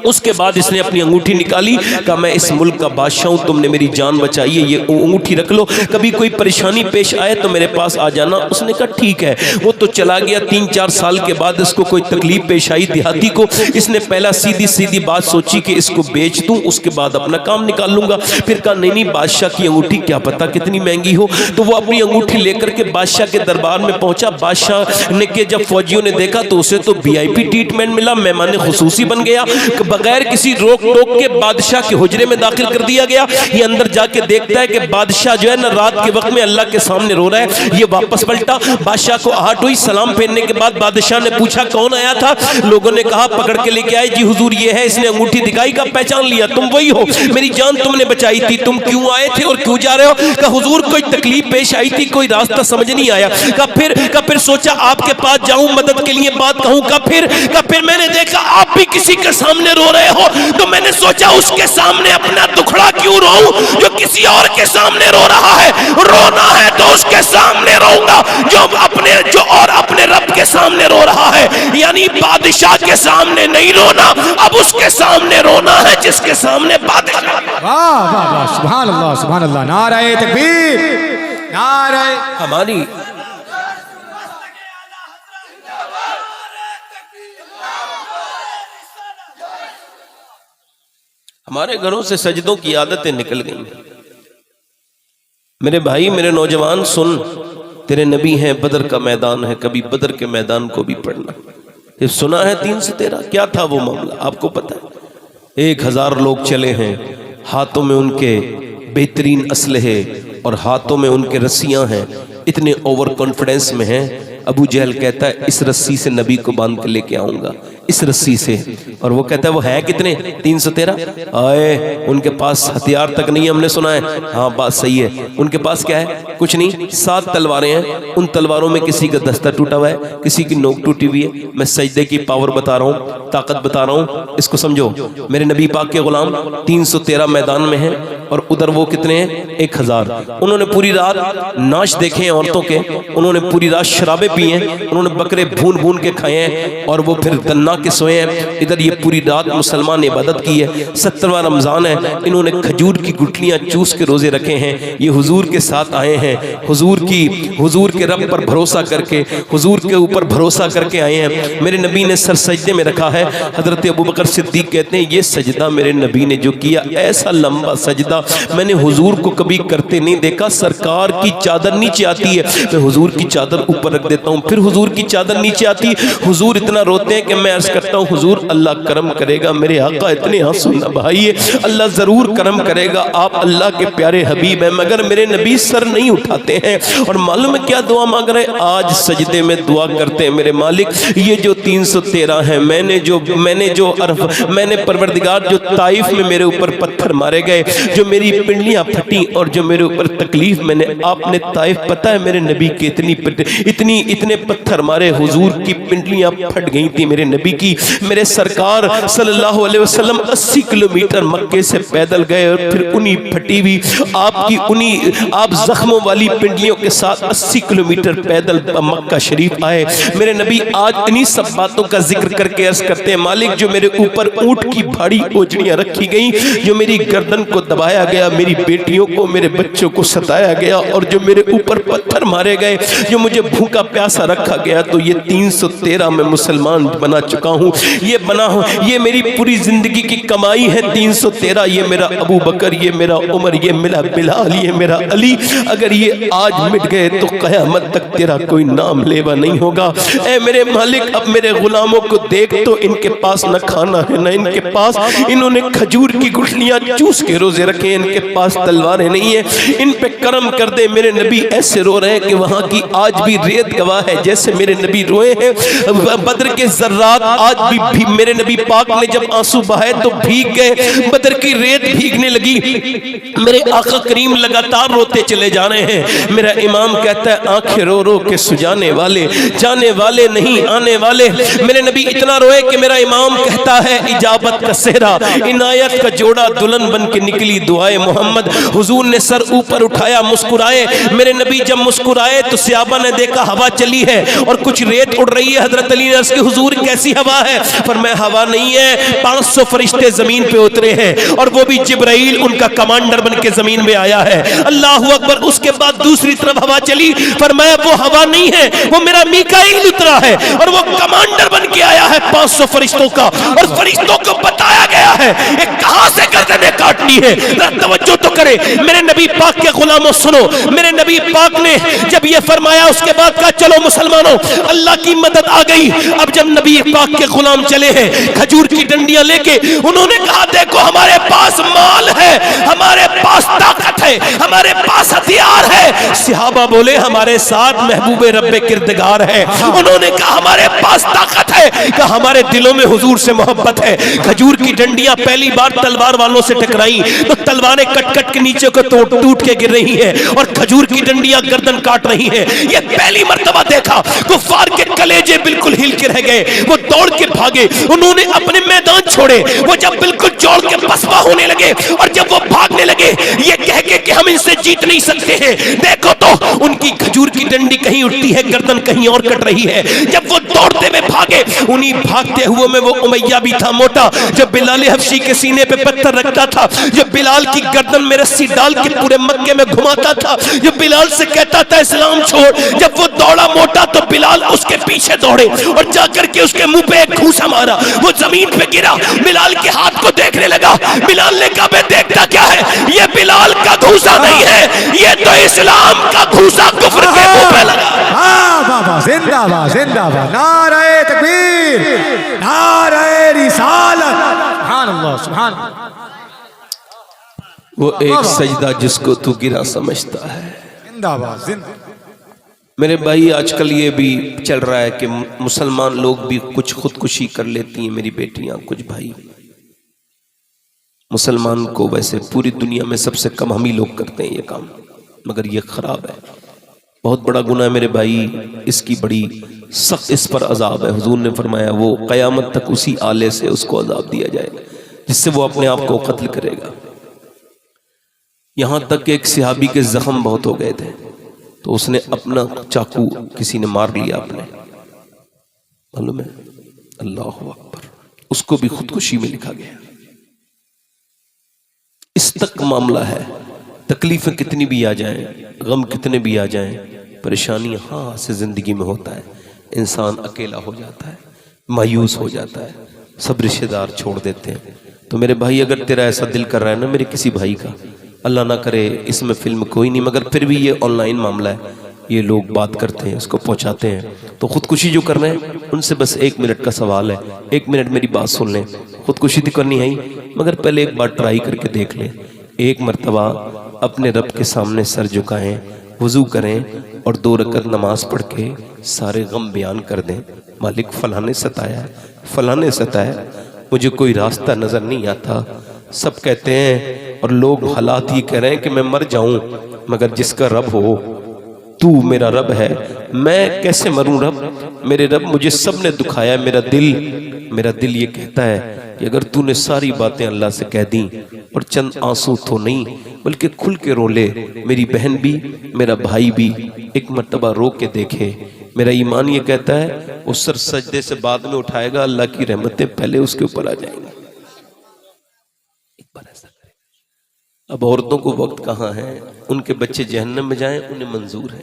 اس کے بعد اس نے اپنی انگوٹھی نکالی, کہا میں اس ملک کا بادشاہ ہوں, تم نے میری جان بچائی ہے, یہ انگوٹھی رکھ لو, کبھی کوئی پریشانی پیش آئے تو میرے پاس آ جانا. اس نے کہا ٹھیک ہے. وہ تو چلا گیا. 3-4 سال کے بعد اس کو کوئی تکلیف پیش آئی دیہاتی کو. اس نے پہلا سیدھی بات سوچی کہ اس کو بیچ دوں, اس کے بعد اپنا کام نکال لوں گا. پھر کہا نہیں بادشاہ کی انگوٹھی کیا پتا کتنی مہنگی ہو. تو وہ اپنی انگوٹھی لے کر کے بادشاہ کے دربار میں پہنچا. بادشاہ نے کہ جب فوجیوں نے دیکھا تو اسے تو VIP ٹریٹمنٹ ملا, مہمان خصوصی بن گیا. بغیر کسی روک ٹوک کے بادشاہ کے حجرے میں داخل کر دیا گیا. یہ اندر جا کے دیکھتا ہے کہ بادشاہ جو ہے نا رات کے وقت میں اللہ کے سامنے رو رہا ہے. یہ واپس پلٹا, بادشاہ کو آہٹ ہوئی. سلام پھیرنے کے بعد بادشاہ نے پوچھا کون آیا تھا. لوگوں نے کہا پکڑ کے لے کے آئے. جی حضور یہ ہے. اس نے انگوٹھی دکھائی, کا پہچان لیا, تم وہی ہو, میری جان تم نے بچائی تھی. تم کیوں آئے تھے اور کیوں جا رہے ہو؟ کہ حضور کوئی تکلیف پیش آئی تھی, کوئی راستہ سمجھ نہیں آیا. کہ پھر سوچا آپ کے پاس جاؤں, مدد کے لیے بات کہوں. کہ پھر میں نے دیکھا آپ بھی کسی کے سامنے رو رہے ہو, تو میں نے سوچا اس کے سامنے اپنا دکھڑا کیوں روؤں جو کسی اور کے سامنے رو رہا ہے. رونا ہے تو اس کے سامنے روؤں گا جو اپنے رب کے سامنے رو رہا ہے. یعنی بادشاہ کے سامنے نہیں رونا, اب اس کے سامنے رونا ہے جس کے سامنے بادشاہ. واہ واہ واہ, سبحان اللہ سبحان اللہ, نعرہ تکبیر, نعرہ. ہماری ہمارے گھروں سے سجدوں کی عادتیں نکل گئیں. میرے بھائی, میرے نوجوان سن, تیرے نبی ہیں, بدر کا میدان ہے, کبھی بدر کے میدان کو بھی پڑھنا. یہ سنا ہے 313 کیا تھا وہ معاملہ آپ کو پتہ ہے. 1000 لوگ چلے ہیں, ہاتھوں میں ان کے بہترین اسلحے اور ہاتھوں میں ان کے رسیاں ہیں, اتنے اوور کانفیڈنس میں ہیں. ابو جہل کہتا ہے اس رسی سے نبی کو باندھ کے لے کے آؤں گا, اس رسی سے. اور وہ کہتا ہے وہ ہے کتنے 313. آئے ان کے پاس ہتھیار تک نہیں, ہم نے سنا ہے. ہاں بات صحیح ہے, ان کے پاس کیا ہے, کچھ نہیں, 7 تلواریں ہیں. ان تلواروں میں کسی کا دستہ ٹوٹا ہوا ہے, کسی کی نوک ٹوٹی ہوئی ہے. میں سجدے کی پاور بتا رہا ہوں, طاقت بتا رہا ہوں, اس کو سمجھو. میرے نبی پاک کے غلام 313 میدان میں ہیں اور ادھر وہ کتنے ہیں 1000. انہوں نے پوری رات ناچ دیکھے ہیں عورتوں کے, انہوں نے پوری رات شرابیں پی ہیں, انہوں نے بکرے بھون کے کھائے ہیں, اور وہ پھر دنا کے سوئے ہیں. ادھر یہ پوری رات مسلمان عبادت کی ہے. 70واں رمضان ہے. انہوں نے کھجور کی گٹلیاں چوس کے روزے رکھے ہیں. یہ حضور کے ساتھ آئے ہیں, حضور کے رب پر بھروسہ کر کے, حضور کے اوپر بھروسہ کر کے آئے ہیں. میرے نبی نے سر سجدے میں رکھا ہے. حضرت ابوبکر صدیق کہتے ہیں یہ سجدہ میرے نبی نے جو کیا, ایسا لمبا سجدہ میں نے حضور کو کبھی کرتے نہیں دیکھا. سرکار کی چادر نیچے آتی ہے, میں حضور کی چادر اوپر رکھ دیتا ہوں, پھر حضور کی چادر نیچے آتی. حضور اتنا روتے ہیں کہ میں عرض کرتا ہوں حضور اللہ کرم کرے گا, میرے آقا اتنے آنسو نہ بہائیے, اللہ ضرور کرم کرے گا, آپ اللہ کے پیارے حبیب ہیں. مگر میرے نبی سر نہیں اٹھاتے ہیں. اور معلوم ہے کیا دعا مانگ رہے ہیں؟ آج سجدے میں دعا کرتے ہیں میرے مالک یہ جو 313 ہیں, میں نے پروردگار جو طائف میں میرے اوپر پتھر مارے گئے, جو میری پنڈلیاں پھٹی اور جو میرے اوپر تکلیف میں نے, آپ نے طائف پتہ ہے میرے نبی کے اتنے پتھر مارے, حضور کی پنڈلیاں پھٹ گئی تھی میرے نبی کی. میرے سرکار صلی اللہ علیہ وسلم 80 کلومیٹر مکے سے پیدل گئے اور پھر انہی پھٹی ہوئی آپ زخموں والی پنڈلیوں کے ساتھ 80 کلومیٹر پیدل مکہ شریف آئے. میرے نبی آج انہی سب باتوں کا ذکر کر کے عرض کرتے ہیں مالک جو میرے اوپر اونٹ کی بھاری اوجڑیاں رکھی گئیں, جو میری گردن کو دبایا گیا, میری بیٹیوں کو میرے بچوں کو ستایا گیا, اور جو میرے اوپر پتھر مارے گئے, جو مجھے بھوکا پیاسا رکھا گیا, تو یہ 313 میں مسلمان بنا چکا ہوں. یہ میری پوری زندگی کی کمائی ہے 313. یہ میرا ابو بکر, یہ میرا عمر, یہ میرا بلال, یہ میرا علی, اگر یہ آج مٹ گئے تو قیامت تک تیرا کوئی نام لیوا نہیں ہوگا. اے میرے مالک اب میرے غلاموں کو دیکھ تو ان کے پاس نہ کھانا ہے نہ ان کے پاس, انہوں نے کھجور کی گٹلیاں چوس کے روزے رکھے, ان کے پاس تلواریں نہیں ہیں, ان پہ کرم کر دے. میرے نبی ایسے رو رہے ہیں کہ وہاں کی آج بھی ریت گواہ ہے جیسے میرے نبی روئے ہیں. بدر کے ذرات آج بھی میرے نبی پاک نے جب آنسو بہائے تو بھیگ گئے, بدر کی ریت بھیگنے لگی. میرے آقا کریم لگاتار روتے چلے جا رہے ہیں. میرا امام کہتا ہے آنکھیں رو رو کے سجانے والے, جانے والے نہیں آنے والے. میرے نبی اتنا روئے کہ میرا امام کہتا ہے اجابت کا صحرا, عنایت کا جوڑا دلہن بن کے نکلی دعائے محمد. حضور نے سر اوپر اٹھایا, مسکرائے. میرے نبی جب مسکرائے تو صحابہ نے دیکھا ہوا چلی ہے اور کچھ ریت اڑ رہی ہے. حضرت علی نے عرض کی حضور کیسی ہوا ہے؟ فرمایا ہوا نہیں ہے, 500 فرشتے زمین پہ اترے ہیں اور وہ بھی جبرائیل ان کا کمانڈر بن کے زمین میں آیا ہے. اللہ اکبر. اس کے بعد دوسری طرف ہوا چلی, فرمایا وہ ہوا نہیں ہے, وہ میرا میکائیل اترا ہے اور وہ کمانڈر بن کے آیا ہے 500 فرشتوں کا, اور فرشتوں کو بتایا گیا ہے ایک کہاں سے گردنیں کاٹنی ہے. توجہ تو کرے میرے نبی پاک کے غلاموں, سنو. میرے نبی پاک نے جب یہ فرمایا اس کے بعد کہا چلو مسلمانوں اللہ کی مدد آ گئی. اب جب نبی پاک کے غلام چلے ہیں کھجور کی ڈنڈیاں لے کے, انہوں نے کہا دیکھو ہمارے پاس مال ہے, ہمارے پاس طاقت ہے, ہمارے پاس ہتھیار ہے. صحابہ بولے ہمارے ساتھ محبوب رب کردگار ہے. انہوں نے کہا ہمارے پاس طاقت ہے, کہ ہمارے دلوں میں حضور سے محبت ہے. کھجور کی ڈنڈیاں پہلی بار تلوار والوں سے ٹکرائی تو تلواریں کٹ کٹ کے نیچے کو ٹوٹ کے گر رہی ہیں اور کھجور کی ڈنڈیاں گردن کاٹ رہی ہیں. یہ پہلی مرتبہ دیکھا. کفار کے کلیجے بالکل ہل کے رہ گئے, وہ دوڑ کے بھاگے, انہوں نے اپنے میدان چھوڑے. وہ جب بالکل جوڑ کے پسپا ہونے لگے اور جب وہ بھاگنے لگے یہ کہہ کے کہ ہم ان سے جیت نہیں سکتے ہیں, دیکھو تو ان کی کھجور کی ڈنڈی کہیں اٹھتی ہے, گردن کہیں اور کٹ رہی ہے. جب وہ دوڑتے ہوئے بھاگے, انہی بھاگتے ہوئے میں وہ امیہ بھی تھا موٹا, جو بلال حبشی کے سینے پہ پتھر رکھتا تھا, جو بلال کی گردن میں رسی ڈال کے پورے مکے میں گھماتا تھا, جو بلال سے کہتا تھا اسلام چھوڑ. جب وہ دوڑا موٹا تو بلال اس کے پیچھے دوڑے اور جا کر کے اس کے منہ پہ ایک گھوسا مارا, وہ زمین پہ گرا. بلال کے ہاتھ کو دیکھنے لگا. بلال نے کہا میں دیکھتا کیا ہے, یہ بلال کا گھوسا نہیں ہے, یہ تو اسلام کا گھوسا کفر کے منہ پہ لگا. بابا زندہ باد, زندہ باد, نعرہ تکبیر, نعرہ رسالت. سبحان اللہ, سبحان اللہ. وہ ایک سجدہ جس کو تو گرا سمجھتا ہے. زندہ باد, زندہ. میرے بھائی آج کل یہ بھی چل رہا ہے کہ مسلمان لوگ بھی کچھ خودکشی کر لیتی ہیں. میری بیٹیاں, کچھ بھائی, مسلمان کو ویسے پوری دنیا میں سب سے کم ہم ہی لوگ کرتے ہیں یہ کام, مگر یہ خراب ہے, بہت بڑا گناہ ہے میرے بھائی. اس کی بڑی سخت اس پر عذاب ہے. حضور نے فرمایا وہ قیامت تک اسی آلے سے اس کو عذاب دیا جائے گا جس سے وہ اپنے آپ کو قتل کرے گا. یہاں تک کہ ایک صحابی کے زخم بہت ہو گئے تھے تو اس نے اپنا چاقو کسی نے مار لیا اپنے, معلوم ہے. اللہ اکبر. اس کو بھی خودکشی میں لکھا گیا. اس تک معاملہ ہے. تکلیفیں کتنی بھی آ جائیں، غم کتنے بھی آ جائیں، پریشانی ہاں سے زندگی میں ہوتا ہے. انسان اکیلا ہو جاتا ہے، مایوس ہو جاتا ہے، سب رشتہ دار چھوڑ دیتے ہیں. تو میرے بھائی اگر تیرا ایسا دل کر رہا ہے نا میرے کسی بھائی کا، اللہ نہ کرے اس میں فلم کوئی نہیں، مگر پھر بھی یہ آن لائن معاملہ ہے، یہ لوگ بات کرتے ہیں، اس کو پہنچاتے ہیں، تو خودکشی جو کر رہے ہیں ان سے بس 1 منٹ کا سوال ہے. 1 منٹ میری بات سن لیں. خودکشی تو کرنی ہے ہی، مگر پہلے ایک بار ٹرائی کر کے دیکھ لیں. ایک مرتبہ اپنے رب کے سامنے سر جھکائیں، وضو کریں اور 2 رکعت نماز پڑھ کے سارے غم بیان کر دیں. مالک فلاں نے ستایا، فلاں نے ستایا، مجھے کوئی راستہ نظر نہیں آتا. سب کہتے ہیں اور لوگ حالات یہ کہہ رہے ہیں کہ میں مر جاؤں، مگر جس کا رب ہو تو میرا رب ہے. میں کیسے مروں رب؟ میرے رب مجھے سب نے دکھایا. میرا دل یہ کہتا ہے کہ اگر تو نے ساری باتیں اللہ سے کہہ دیں اور چند آنسو تو نہیں بلکہ کھل کے رو لے، میری بہن بھی میرا بھائی بھی ایک مرتبہ رو کے دیکھے. میرا ایمان یہ کہتا ہے وہ سر سجدے سے بعد میں اٹھائے گا، اللہ کی رحمتیں پہلے اس کے اوپر آ جائیں گی. اب عورتوں کو وقت کہاں ہے؟ ان کے بچے جہنم میں جائیں انہیں منظور ہے.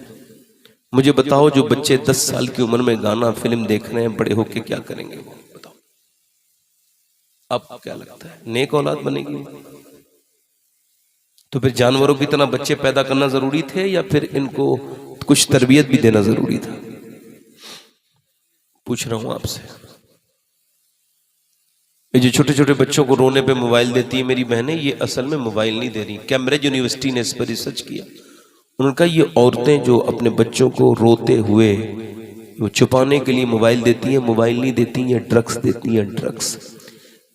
مجھے بتاؤ جو بچے 10 سال کی عمر میں گانا فلم دیکھ رہے ہیں، بڑے ہو کے کیا کریں گے؟ بتاؤ آپ کو کیا لگتا ہے؟ نیک اولاد بنے گی؟ تو پھر جانوروں کی طرح بچے پیدا کرنا ضروری تھے یا پھر ان کو کچھ تربیت بھی دینا ضروری تھا؟ پوچھ رہا ہوں آپ سے. یہ جو چھوٹے چھوٹے بچوں کو رونے پہ موبائل دیتی ہے میری بہنیں، یہ اصل میں موبائل نہیں دے رہی. کیمبرج یونیورسٹی نے اس پر ریسرچ کیا. انہوں نے کہا یہ عورتیں جو اپنے بچوں کو روتے ہوئے وہ چھپانے کے لیے موبائل دیتی ہیں، موبائل نہیں دیتی، یہ ڈرگس دیتی ہیں. ڈرگس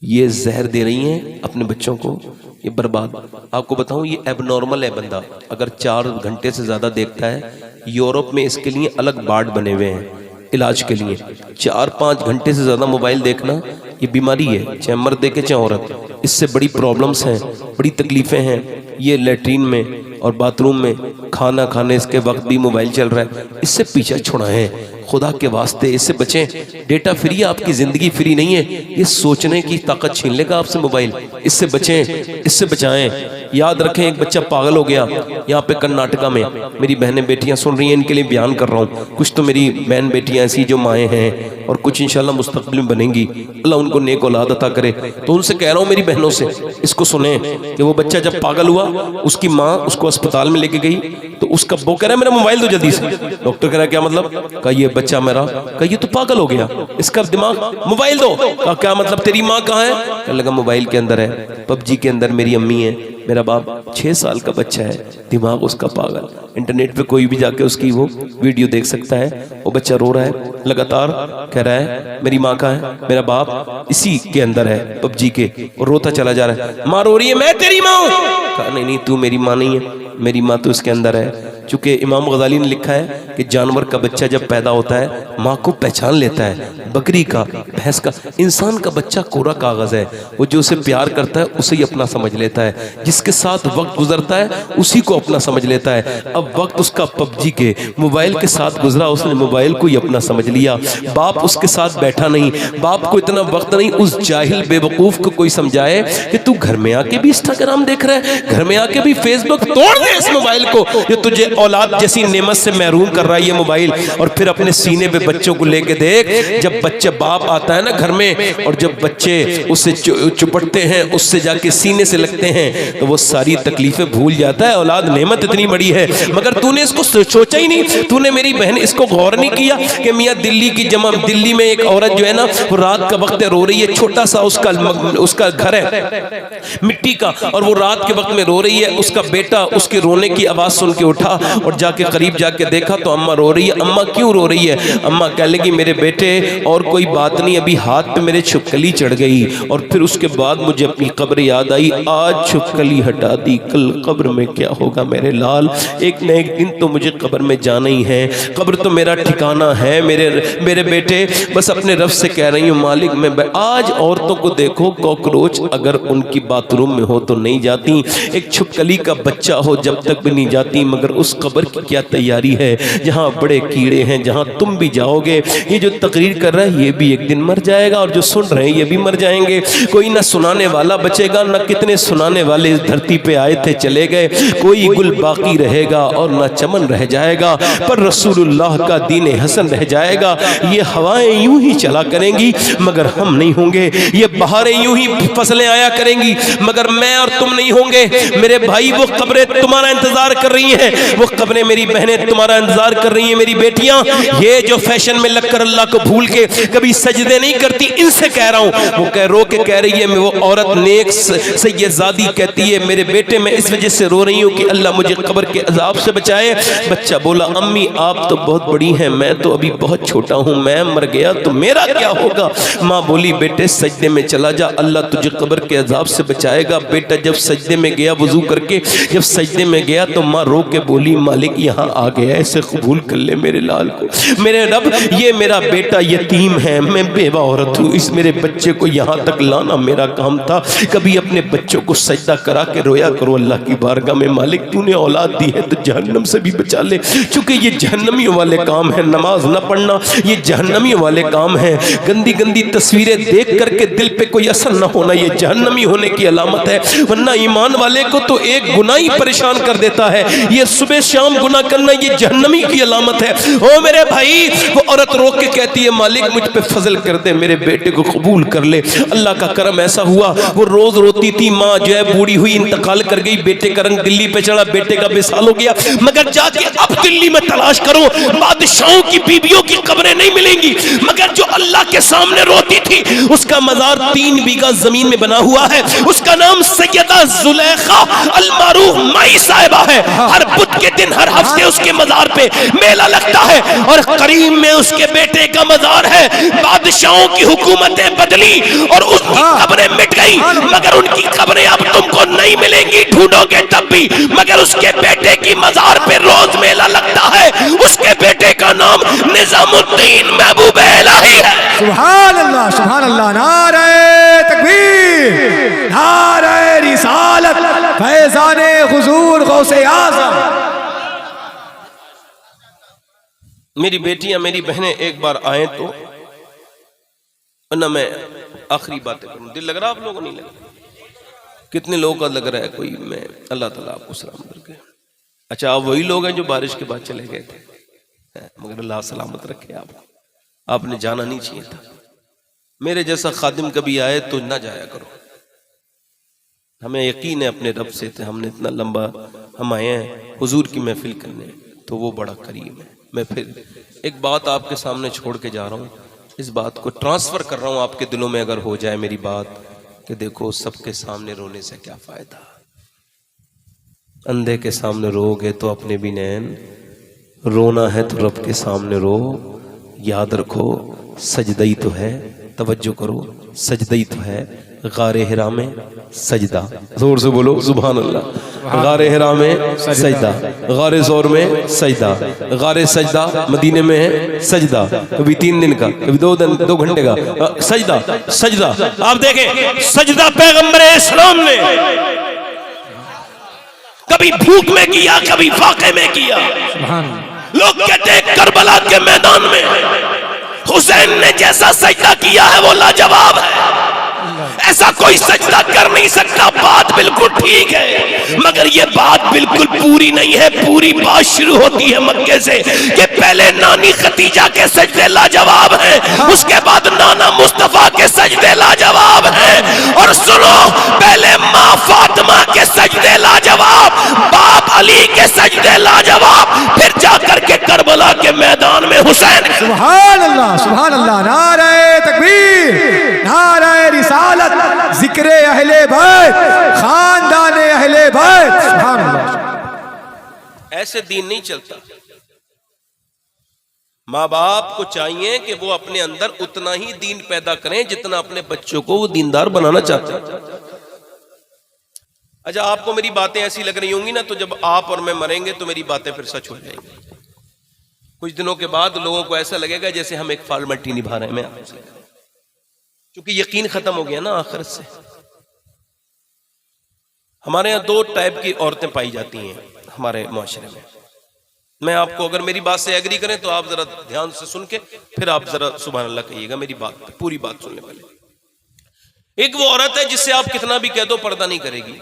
یہ زہر دے رہی ہیں اپنے بچوں کو، یہ برباد. آپ کو بتاؤں یہ ایب نارمل ہے. بندہ اگر 4 گھنٹے سے زیادہ دیکھتا ہے، یورپ میں اس کے لیے الگ وارڈ بنے ہوئے ہیں علاج کے لیے. 4-5 گھنٹے سے زیادہ موبائل دیکھنا یہ بیماری ہے، چاہے مرد دیکھے چاہے عورت. اس سے بڑی پرابلمز ہیں، بڑی تکلیفیں ہیں. یہ لیٹرین میں اور باتھ روم میں کھانا کھانے اس کے وقت بھی موبائل چل رہا ہے. اس سے پیچھا چھڑائیں، خدا کے واسطے اس سے بچیں. ڈیٹا فری ہے، آپ کی زندگی فری نہیں ہے. یہ سوچنے کی طاقت چھین لے گا آپ سے موبائل. اس سے بچیں، اس سے بچائیں. یاد رکھیں ایک بچہ پاگل ہو گیا یہاں پہ کرناٹکا میں. میری بہنیں بیٹیاں سن رہی ہیں، ان کے لیے بیان کر رہا ہوں. کچھ تو میری بہن بیٹیاں ایسی جو مائیں ہیں اور کچھ انشاءاللہ مستقبل میں بنیں گی، اللہ ان کو نیک اولاد عطا کرے. تو ان سے کہہ رہا ہوں میری بہنوں سے اس کو سنیں کہ وہ بچہ جب پاگل ہوا، اس کی ماں اس کو اسپتال میں لے کے گئی تو اس کا وہ کہہ رہا ہے میرا موبائل دو جلدی سے. ڈاکٹر کہہ رہا ہے کیا مطلب؟ کہا یہ بچہ میرا، کہا یہ تو پاگل ہو گیا، اس کا دماغ، موبائل دو. کہا کیا مطلب؟ تیری ماں کہاں ہے؟ کہنے لگا موبائل کے اندر ہے، PUBG کے اندر میری امی ہے، میرا باپ 6 سال کا بچہ ہے، دماغ اس کا پاگل. انٹرنیٹ پہ کوئی بھی جا کے اس کی وہ ویڈیو دیکھ سکتا ہے. وہ بچہ رو رہا ہے لگاتار، کہہ رہا ہے میری ماں کہاں ہے، میرا باپ اسی کے اندر ہے PUBG کے، اور روتا چلا جا رہا ہے. ماں رو رہی ہے میں تیری ماں ہوں. کہا نہیں تو میری ماں نہیں ہے، میری ماں تو اس کے اندر ہے. چونکہ امام غزالی نے لکھا ہے کہ جانور کا بچہ جب پیدا ہوتا ہے ماں کو پہچان لیتا ہے، بکری کا، بھینس کا. انسان کا بچہ کوڑا کاغذ ہے، وہ جو اسے پیار کرتا ہے اسے ہی اپنا سمجھ لیتا ہے، جس کے ساتھ وقت گزرتا ہے اسی کو اپنا سمجھ لیتا ہے. اب وقت اس کا PUBG کے موبائل کے ساتھ گزرا، اس نے موبائل کو ہی اپنا سمجھ لیا. باپ اس کے ساتھ بیٹھا نہیں، باپ کو اتنا وقت نہیں اس جاہل بے وقوف کو کوئی سمجھائے کہ تو گھر میں آ کے بھی انسٹاگرام دیکھ رہا ہے، گھر میں آ کے بھی فیس بک. توڑ دے اس موبائل کو، یہ تجھے اولاد جیسی نعمت سے محروم کر رہا ہے یہ موبائل. اور پھر اپنے سینے پہ بچوں کو لے کے دیکھ، جب بچہ باپ آتا ہے نا گھر میں اور جب بچے اسے چپٹتے ہیں، اس سے جا کے سینے سے لگتے ہیں تو وہ ساری تکلیفیں بھول جاتا ہے. اولاد نعمت اتنی بڑی ہے مگر تو نے اس کو سوچا ہی نہیں. تو نے میری بہن اس کو غور نہیں کیا کہ میاں دلی میں ایک عورت جو ہے نا وہ رات کا وقت رو رہی ہے، چھوٹا سا اس کا گھر ہے مٹی کا، اور وہ رات کے وقت میں رو رہی ہے. اس کا بیٹا اس کے رونے کی آواز سن کے اٹھا اور جا کے قریب جا کے دیکھا تو اماں رو رہی ہے. اماں کیوں رو رہی ہے؟ اماں کہنے لگی میرے بیٹے اور کوئی بات نہیں، ابھی ہاتھ پہ میرے چھپکلی چڑھ گئی اور پھر اس کے بعد مجھے اپنی قبر یاد آئی. آج چھپکلی ہٹا دی، کل قبر میں کیا ہوگا میرے لال؟ ایک نہ ایک دن تو مجھے قبر میں جانا ہی ہے، قبر تو میرا ٹھکانہ ہے. میرے بیٹے بس اپنے رب سے کہہ رہی ہوں مالک میں آج عورتوں کو دیکھو، کاکروچ اگر ان کی باتھ روم میں ہو تو نہیں جاتی، ایک چھپکلی کا بچہ ہو جب تک بھی نہیں جاتی، مگر اس اس قبر کی کیا تیاری ہے جہاں بڑے کیڑے ہیں، جہاں تم بھی جاؤ گے۔ یہ جو تقریر کر رہا ہے یہ بھی ایک دن مر جائے گا، اور جو سن رہے ہیں یہ بھی مر جائیں گے۔ کوئی نہ سنانے والا بچے گا، نہ کتنے سنانے والے اس دھرتی پہ آئے تھے چلے گئے، کوئی گل باقی رہے گا اور نہ چمن رہ جائے گا، پر رسول اللہ کا دین حسن رہ جائے گا۔ یہ ہوائیں یوں ہی چلا کریں گی مگر ہم نہیں ہوں گے، یہ بہاریں یوں ہی فصلیں آیا کریں گی مگر میں اور تم نہیں ہوں گے۔ میرے بھائی وہ قبریں تمہارا انتظار کر رہی ہیں، وہ قبریں میری بہنیں تمہارا انتظار کر رہی ہیں۔ میری بیٹیاں یہ جو فیشن میں لگ کر اللہ کو بھول کے کبھی سجدے نہیں کرتی، ان سے کہہ رہا ہوں، وہ رو کے کہہ رہی ہے، میں وہ عورت نیک سیدزادی کہتی ہے میرے بیٹے میں اس وجہ سے رو رہی ہوں کہ اللہ مجھے قبر کے عذاب سے بچائے۔ بچہ بولا امی آپ تو بہت بڑی ہیں، میں تو ابھی بہت چھوٹا ہوں، میں مر گیا تو میرا کیا ہوگا؟ ماں بولی بیٹے سجدے میں چلا جا، اللہ تجھے قبر کے عذاب سے بچائے گا۔ بیٹا جب سجدے میں گیا وضو کر کے، جب سجدے میں گیا تو ماں رو کے بولی مالک یہاں آ گیا، ایسے قبول کر لے میرے لال کو۔ میرے رب یہ میرا بیٹا یتیم ہے، میں بیوہ عورت ہوں، اس میرے بچے کو یہاں تک لانا میرا کام تھا۔ کبھی اپنے بچوں کو سجدہ کرا کے رویا کرو اللہ کی بارگاہ میں، مالک تو نے اولاد دی ہے تو جہنم سے بھی بچا لے، چونکہ یہ جہنمیوں والے کام ہیں، نماز نہ پڑھنا یہ جہنمیوں والے کام ہیں، گندی گندی تصویریں دیکھ کر کے دل پہ کوئی اثر نہ ہونا یہ جہنمی ہونے کی علامت ہے، ورنہ ایمان والے کو تو ایک گناہ ہی پریشان کر دیتا ہے، یہ صبح شام گناہ کرنا یہ جہنمی کی علامت ہے۔ او میرے بھائی وہ عورت رو کے کہتی ہے مالک مجھ پہ فضل کر دے، میرے بیٹے کو قبول کر لے۔ اللہ کا کرم ایسا ہوا وہ روز روتی تھی، ماں جو ہے بوڑھی ہوئی انتقال کر گئی، بیٹے کا رنگ دلی پہ چڑھا، بیٹے کا وصال ہو گیا، مگر جا کے اب دلی میں تلاش کرو بادشاہوں کی بیویوں کی قبریں نہیں ملیں گی، مگر جو اللہ کے سامنے روتی تھی اس کا مزار 3 بیگھہ زمین میں بنا ہوا ہے، اس کا نام سیدہ زلیخا المعروف مائی صاحبہ ہے۔ ہر بدھ کے دن ہر ہفتے اس کے مزار پہ میلہ لگتا ہے، اور قریب میں اس کے بیٹے کا مزار ہے۔ بادشاہوں کی حکومتیں بدلی اور اس کی قبریں مٹ گئی، مگر ان کی قبریں اب تم کو نہیں ملیں گی، ڈھونڈو گے تب بھی، مگر اس کے بیٹے کی مزار پہ روز میلہ لگتا ہے، اس کے بیٹے کا نام نظام الدین محبوب الہی ہے۔ سبحان اللہ، نعرہ تکبیر، نعرہ رسالت، فیضان حضور غوث اعظم۔ میری بیٹیاں میری بہنیں ایک بار آئیں تو ورنہ میں آخری باتیں کروں، دل لگ رہا آپ لوگوں کو نہیں لگ رہا؟ کتنے لوگوں کا لگ رہا ہے کوئی میں اللہ تعالیٰ آپ کو سلام کر کے۔ اچھا آپ وہی لوگ ہیں جو بارش کے بعد چلے گئے تھے، مگر اللہ سلامت رکھے آپ نے جانا نہیں چاہیے تھا۔ میرے جیسا خادم کبھی آئے تو نہ جایا کرو، ہمیں یقین ہے اپنے رب سے ہم نے اتنا لمبا ہم آئے ہیں حضور کی محفل کرنے، تو وہ بڑا کریم ہے۔ میں پھر ایک بات آپ کے سامنے چھوڑ کے جا رہا ہوں، اس بات کو ٹرانسفر کر رہا ہوں آپ کے دلوں میں، اگر ہو جائے میری بات کہ دیکھو سب کے سامنے رونے سے کیا فائدہ، اندھے کے سامنے رو گے تو اپنے بھی نین، رونا ہے تو رب کے سامنے رو، یاد رکھو سجدہ ہی تو ہے، توجہ کرو سجدہ ہی تو ہے، غار حرا میں سجدہ، زور سے بولو سبحان اللہ، غار حرا میں سجدہ، غار زور میں سجدہ، غار سجدہ مدینے میں ہے سجدہ، کبھی 3 دن کا کبھی 2 گھنٹے کا سجدہ۔ آپ دیکھیں سجدہ پیغمبر اسلام نے کبھی بھوک میں کیا کبھی فاقے میں کیا۔ لوگ کہتے ہیں کربلا کے میدان میں حسین نے جیسا سجدہ کیا ہے وہ لاجواب ہے، ایسا کوئی سجدہ کر نہیں سکتا۔ بات بالکل ٹھیک ہے مگر یہ بات بالکل پوری نہیں ہے۔ پوری بات شروع ہوتی ہے مکے سے کہ پہلے نانی خدیجہ کے سجدے لاجواب ہیں، اس کے بعد نانا مصطفیٰ کے سجدے لاجواب ہیں، اور سنو پہلے ماں فاطمہ کے سجدے لاجواب، باپ علی کے سجدے لاجواب، پھر جا کر کے کربلا کے میدان میں حسین۔ سبحان اللہ، نعرہ تکبیر، نعرہ رسالت، ذکر اہل بیت، خاندان اہل بیت، سبحان اللہ۔ ایسے دین نہیں چلتا۔ ماں باپ کو چاہیے کہ وہ اپنے اندر اتنا ہی دین پیدا کریں جتنا اپنے بچوں کو وہ دیندار بنانا چاہتے ہیں۔ اچھا آپ کو میری باتیں ایسی لگ رہی ہوں گی نا، تو جب آپ اور میں مریں گے تو میری باتیں پھر سچ ہو جائیں گی۔ کچھ دنوں کے بعد لوگوں کو ایسا لگے گا جیسے ہم ایک فارمیلٹی نبھا رہے ہیں۔ میں آپ سے چونکہ یقین ختم ہو گیا نا آخرت سے۔ ہمارے یہاں 2 ٹائپ کی عورتیں پائی جاتی ہیں ہمارے معاشرے میں۔ میں آپ کو اگر میری بات سے ایگری کریں تو آپ ذرا دھیان سے سن کے پھر آپ ذرا سبحان اللہ کہیے گا، میری بات پوری بات سننے پہلے. ایک وہ عورت ہے جس سے آپ کتنا بھی کہہ دو پردہ نہیں کرے گی،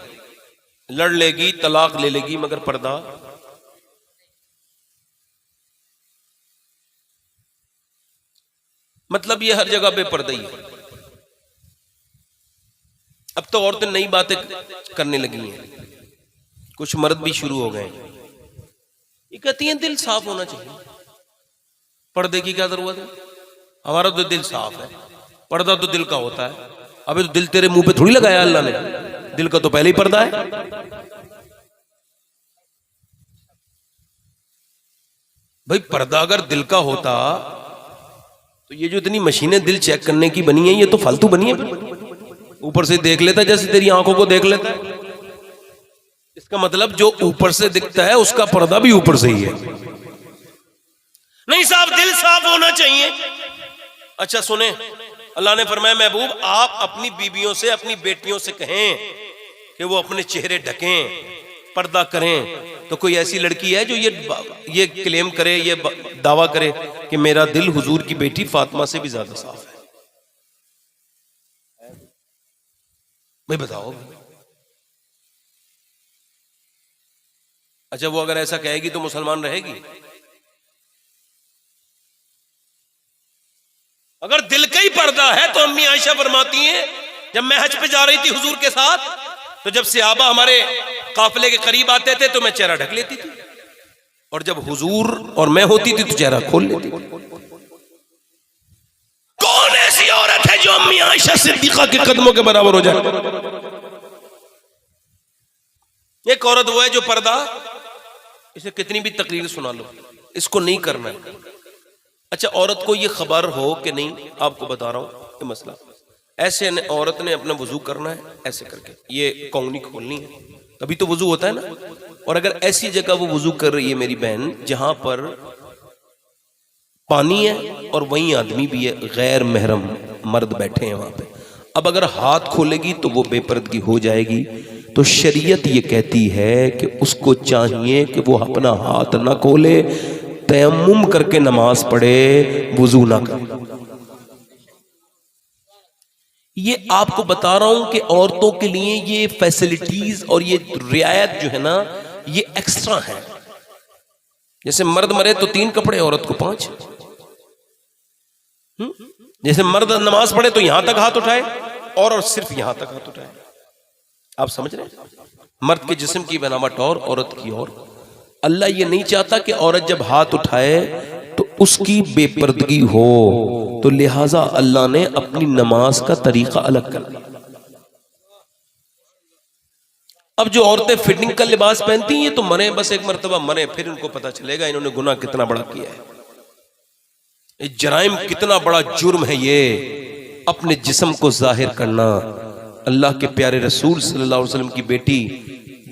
لڑ لے گی، طلاق لے لے گی، مگر پردہ مطلب یہ ہر جگہ بے پردہ ہی ہے. اب تو عورتیں نئی باتیں کرنے لگی ہیں، کچھ مرد بھی شروع ہو گئے ہیں. یہ کہتی ہیں دل صاف ہونا چاہیے، پردے کی کیا ضرورت ہے، ہمارا تو دل صاف ہے، پردہ تو دل کا ہوتا ہے. ابھی تو دل تیرے منہ پہ تھوڑی لگایا اللہ نے، دل کا تو پہلے ہی پردہ ہے. بھائی پردہ اگر دل کا ہوتا تو یہ جو اتنی مشینیں دل چیک کرنے کی بنی ہیں یہ تو فالتو بنی ہیں. اوپر سے دیکھ لیتا ہے جیسے تیری آنکھوں کو دیکھ لیتا ہے. اس کا مطلب جو اوپر سے دکھتا ہے اس کا پردہ بھی اوپر سے ہی ہے. نہیں صاحب دل صاف ہونا چاہیے. اچھا سنیں، اللہ نے فرمایا محبوب آپ اپنی بیویوں سے، اپنی بیٹیوں سے کہیں کہ وہ اپنے چہرے ڈھکیں، پردہ کریں. تو کوئی ایسی لڑکی ہے جو یہ کلیم کرے، یہ دعویٰ کرے کہ میرا دل حضور کی بیٹی فاطمہ سے بھی زیادہ صاف ہے؟ بھائی بتاؤ. اچھا وہ اگر ایسا کہے گی تو مسلمان رہے گی؟ اگر دل کا ہی پردہ ہے تو امی عائشہ فرماتی ہیں جب میں حج پہ جا رہی تھی حضور کے ساتھ تو جب صحابہ ہمارے قافلے کے قریب آتے تھے تو میں چہرہ ڈھک لیتی تھی، اور جب حضور اور میں ہوتی تھی تو چہرہ کھول لیتی تھی. کون ایسی عورت ہے جو امی عائشہ صدیقہ کے قدموں کے برابر ہو جائے؟ ایک عورت وہ ہے جو پردہ، اسے کتنی بھی تقریر سنا لو اس کو نہیں کرنا ہے. اچھا عورت کو یہ خبر ہو کہ نہیں، آپ کو بتا رہا ہوں یہ مسئلہ ایسے عورت نے اپنا وضو کرنا ہے ایسے کر کے، یہ کونگنی کھولنی ہے تبھی تو وضو ہوتا ہے نا. اور اگر ایسی جگہ وہ وضو کر رہی ہے میری بہن جہاں پر پانی ہے اور وہیں آدمی بھی ہے، غیر محرم مرد بیٹھے ہیں وہاں پہ، اب اگر ہاتھ کھولے گی تو وہ بے پردگی ہو جائے گی. تو شریعت یہ کہتی ہے کہ اس کو چاہیے کہ وہ اپنا ہاتھ نہ کھولے، تیمم کر کے نماز پڑھے، وضو نہ کرے. یہ آپ کو بتا رہا ہوں کہ عورتوں کے لیے یہ فیسلٹیز اور یہ رعایت جو ہے نا یہ ایکسٹرا ہے. جیسے مرد مرے تو 3 کپڑے، عورت کو 5. جیسے مرد نماز پڑھے تو یہاں تک ہاتھ اٹھائے اور صرف یہاں تک ہاتھ اٹھائے. آپ سمجھ رہے ہیں؟ مرد کے جسم کی بناوٹ اور عورت کی اور. اللہ یہ نہیں چاہتا کہ عورت جب ہاتھ اٹھائے تو اس کی بے پردگی ہو، تو لہٰذا اللہ نے اپنی نماز کا طریقہ الگ کر دیا. اب جو عورتیں فٹنگ کا لباس پہنتی ہیں یہ تو مرے، بس ایک مرتبہ مرے پھر ان کو پتا چلے گا انہوں نے گناہ کتنا بڑا کیا ہے. جرائم کتنا بڑا جرم ہے یہ، اپنے جسم کو ظاہر کرنا. اللہ کے پیارے رسول صلی اللہ علیہ وسلم کی بیٹی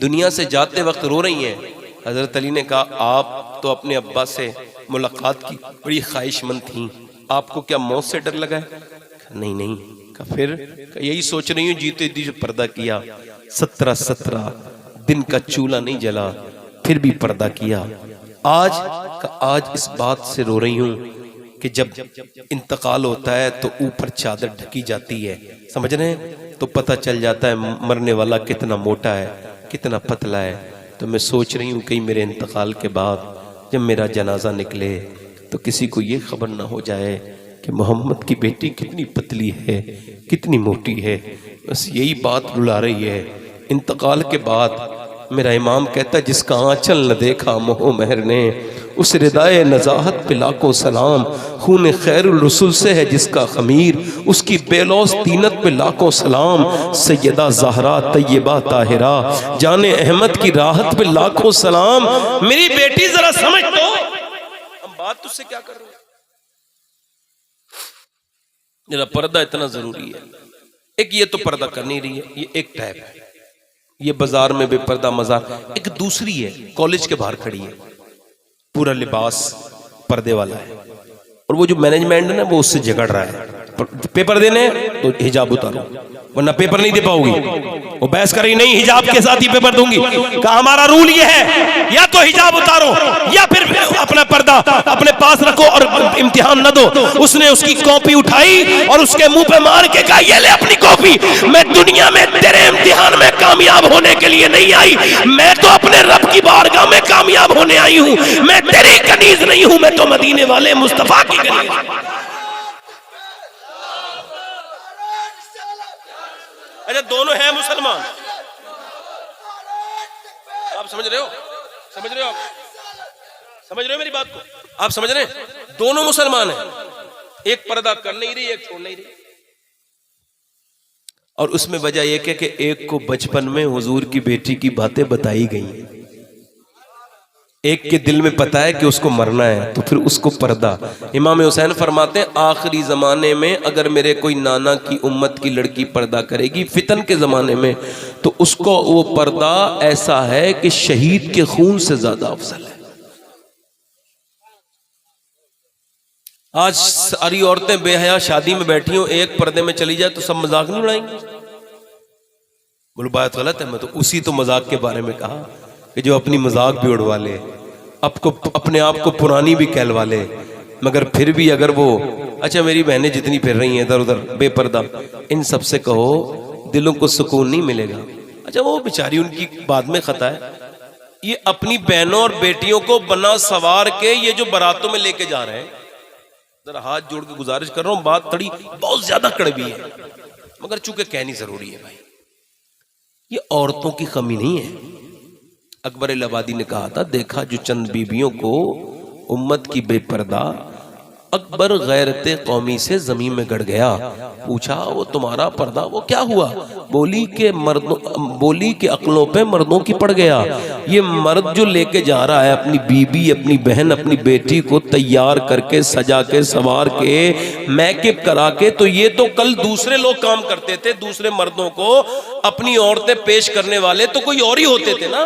دنیا سے جاتے وقت رو رہی ہیں. حضرت علی نے کہا آپ تو اپنے ابا سے ملاقات کی بڑی خواہش مند تھیں، آپ کو کیا موت سے ڈر لگا ہے؟ نہیں نہیں. کہا پھر؟ کہا یہی سوچ رہی ہوں جیتے جی جو پردہ کیا 17 دن کا چولہا نہیں جلا پھر بھی پردہ کیا. آج اس بات سے رو رہی ہوں کہ جب انتقال ہوتا ہے تو اوپر چادر ڈھکی جاتی ہے، سمجھ رہے ہیں؟ تو پتہ چل جاتا ہے مرنے والا کتنا موٹا ہے کتنا پتلا ہے. تو میں سوچ رہی ہوں کہیں میرے انتقال کے بعد جب میرا جنازہ نکلے تو کسی کو یہ خبر نہ ہو جائے کہ محمد کی بیٹی کتنی پتلی ہے کتنی موٹی ہے. بس یہی بات رلا رہی ہے. انتقال کے بعد میرا امام کہتا ہے جس کا آنچل نہ دیکھا موہ مہر نے، اس ردائے نزاہت پہ لاکھوں سلام. خون خیر الرسول سے ہے جس کا خمیر، اس کی بے لوث طینت پہ لاکھوں سلام. سیدہ زہرا طیبہ طاہرہ جان احمد کی راحت پہ لاکھوں سلام. میری بیٹی ذرا سمجھ تو ہم بات تجھ سے کیا کر رہے ہیں. میرا پردہ اتنا ضروری ہے. ایک یہ تو پردہ کر نہیں رہی ہے، یہ ایک ٹائپ ہے، یہ بازار میں بے پردہ مزار. ایک دوسری ہے کالج کے باہر کھڑی ہے، پورا لباس پردے والا ہے، اور وہ جو مینجمنٹ ہے نا وہ اس سے جھگڑ رہا ہے. پیپر دینے تو حجاب اتارو ورنہ پیپر نہیں دے پاؤ گی. وہ بحث کر رہی نہیں حجاب کے ساتھ ہی پیپر دوں گی. کہا ہمارا رول یہ ہے یا تو حجاب اتارو یا پھر اپنا پردہ اپنے پاس رکھو اور امتحان نہ دو. اس نے اس کی کاپی اٹھائی اور اس کے منہ پہ مار کے کہا یہ لے اپنی کاپی, میں دنیا میں تیرے امتحان میں کامیاب ہونے کے لیے نہیں آئی, میں تو اپنے رب کی بارگاہ میں کامیاب ہونے آئی ہوں, میں تیری کنیز نہیں ہوں, میں تو مدینے والے مصطفیٰ کی کنیز ہوں. اچھا دونوں ہیں مسلمان, آپ سمجھ رہے ہو, سمجھ رہے ہو, سمجھ رہے ہو میری بات کو, آپ سمجھ رہے ہیں, دونوں مسلمان ہیں, ایک پردہ کر نہیں رہی ایک چھوڑ نہیں رہی. اور اس میں وجہ یہ کہ ایک کو بچپن میں حضور کی بیٹی کی باتیں بتائی گئی, ایک کے دل میں پتا ہے کہ اس کو مرنا ہے تو پھر اس کو پردہ. امام حسین فرماتے ہیں آخری زمانے میں اگر میرے کوئی نانا کی امت کی لڑکی پردہ کرے گی فتن کے زمانے میں تو اس کو وہ پردہ ایسا ہے کہ شہید کے خون سے زیادہ افضل ہے. آج ساری عورتیں بے حیا شادی میں بیٹھی ہوں, ایک پردے میں چلی جائے تو سب مذاق نہیں اڑائیں گے. بولو بات غلط ہے, میں تو اسی تو مذاق کے بارے میں کہا کہ جو اپنی مذاق بھی اڑوا لے, اپنے آپ کو پرانی بھی کہلوا لے, مگر پھر بھی اگر وہ اچھا میری بہنیں جتنی پھر رہی ہیں ادھر ادھر بے پردہ, ان سب سے کہو دلوں کو سکون نہیں ملے گا. اچھا وہ بیچاری ان کی بعد میں خطا ہے, یہ اپنی بہنوں اور بیٹیوں کو بنا سوار کے یہ جو باراتوں میں لے کے جا رہے ہیں, ذرا ہاتھ جوڑ کے گزارش کر رہا ہوں, بات تھوڑی بہت زیادہ کڑوی ہے مگر چونکہ کہنی ضروری ہے بھائی, یہ عورتوں کی کمی نہیں ہے. اکبر الہآبادی نے کہا تھا دیکھا جو چند بیویوں کو امت کی بے پردہ, اکبر غیرت قومی سے زمین میں گڑ گیا. پوچھا وہ تمہارا پردہ وہ کیا ہوا؟ بولی کہ عقلوں پہ مردوں کی پڑ گیا. یہ مرد جو لے کے جا رہا ہے اپنی بیوی اپنی بہن اپنی بیٹی کو تیار کر کے سجا کے سوار کے میک اپ کرا کے, تو یہ تو کل دوسرے لوگ کام کرتے تھے, دوسرے مردوں کو اپنی عورتیں پیش کرنے والے تو کوئی اور ہی ہوتے تھے نا.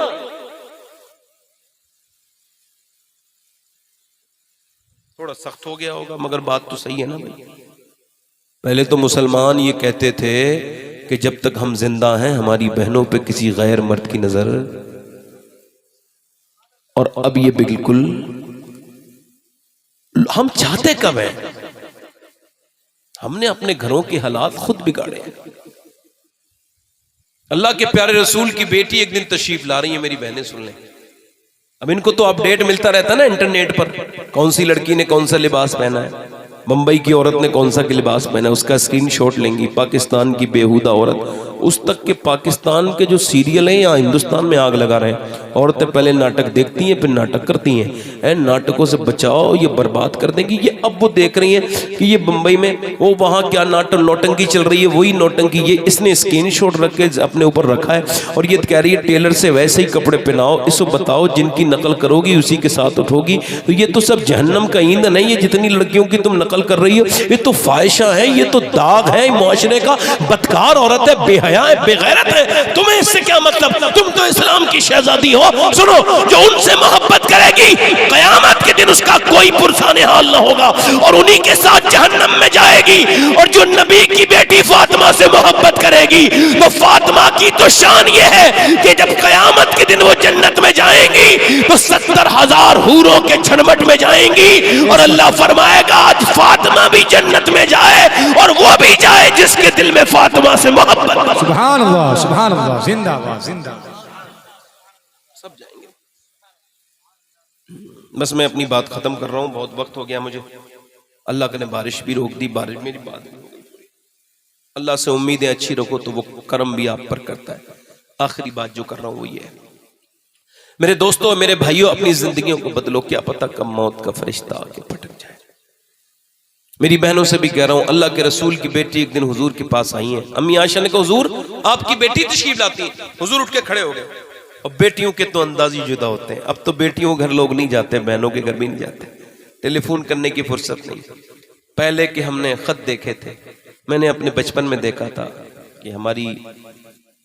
تھوڑا سخت ہو گیا ہوگا مگر بات تو صحیح ہے نا بھائی. پہلے تو مسلمان یہ کہتے تھے کہ جب تک ہم زندہ ہیں ہماری بہنوں پہ کسی غیر مرد کی نظر, اور اب یہ بالکل ہم چاہتے کب ہیں, ہم نے اپنے گھروں کے حالات خود بگاڑے ہیں. اللہ کے پیارے رسول کی بیٹی ایک دن تشریف لا رہی ہے, میری بہنیں سن لیں, اب ان کو تو اپڈیٹ ملتا رہتا نا انٹرنیٹ پر, کون سی لڑکی نے کون سا لباس پہنا ہے, ممبئی کی عورت نے کون سا لباس پہنا ہے, اس کا اسکرین شاٹ لیں گی. پاکستان کی بیہودہ عورت, اس تک کہ پاکستان کے جو سیریل ہیں یا ہندوستان میں آگ لگا رہے ہیں. عورتیں پہلے ناٹک دیکھتی ہیں پھر ناٹک کرتی ہیں, اے ناٹکوں سے بچاؤ یہ برباد کر دیں گی. یہ اب وہ دیکھ رہی ہیں کہ یہ بمبئی میں وہ وہاں کیا نوٹنکی چل رہی ہے, وہی نوٹنکی یہ اس نے اسکرین شاٹ رکھ کے اپنے اوپر رکھا ہے, اور یہ کہہ رہی ہے ٹیلر سے ویسے ہی کپڑے پہناؤ, اس کو بتاؤ جن کی نقل کرو گی اسی کے ساتھ اٹھو گی. تو یہ تو سب جہنم کا ایندھن ہے, یہ جتنی لڑکیوں کی تم نقل کر رہی ہو یہ تو فاحشہ ہیں, یہ تو داغ ہے معاشرے کا. بدکار عورت ہے, بے حیا ہے, بے غیرت ہے, تمہیں اس سے کیا مطلب؟ تم تو اسلام کی شہزادی ہو. سنو, جو ان سے محبت کرے گی قیامت کے دن اس کا کوئی پرسان حال نہ ہوگا اور انہی کے ساتھ جہنم میں جائے گی. اور جو نبی کی بیٹی فاطمہ سے محبت کرے گی تو فاطمہ کی تو شان یہ ہے کہ جب قیامت کے دن وہ جنت میں جائیں گی تو 70,000 حوروں کے جھنمٹ میں جائیں گی, اور اللہ فرمائے گا آج فاطمہ بھی جنت میں جائے اور وہ بھی جائے جس کے دل میں فاطمہ سے محبت. سبحان اللہ سبحان اللہ, زندہ باد زندہ باد. سب جائیں گے. بس میں اپنی بات ختم کر رہا ہوں, بہت وقت ہو گیا مجھے. اللہ نے بارش بھی روک دی, بارش میری بات بھی ہو گئی. اللہ سے امیدیں اچھی رکھو تو وہ کرم بھی آپ پر کرتا ہے. آخری بات جو کر رہا ہوں وہ یہ ہے, میرے دوستوں میرے بھائیوں, اپنی زندگیوں کو بدلو, کیا پتہ کب موت کا فرشتہ آ کے پٹک جائے. میری بہنوں سے بھی کہہ رہا ہوں, اللہ کے رسول کی بیٹی ایک دن حضور کے پاس آئی ہیں. امی عائشہ نے کہا حضور آپ کی بیٹی تشریف لاتی ہیں. حضور اٹھ کے کھڑے ہو گئے. اور بیٹیوں کے تو انداز ہی جدا ہوتے ہیں. اب تو بیٹیوں گھر لوگ نہیں جاتے, بہنوں کے گھر بھی نہیں جاتے, ٹیلی فون کرنے کی فرصت نہیں. پہلے کہ ہم نے خط دیکھے تھے, میں نے اپنے بچپن میں دیکھا تھا کہ ہماری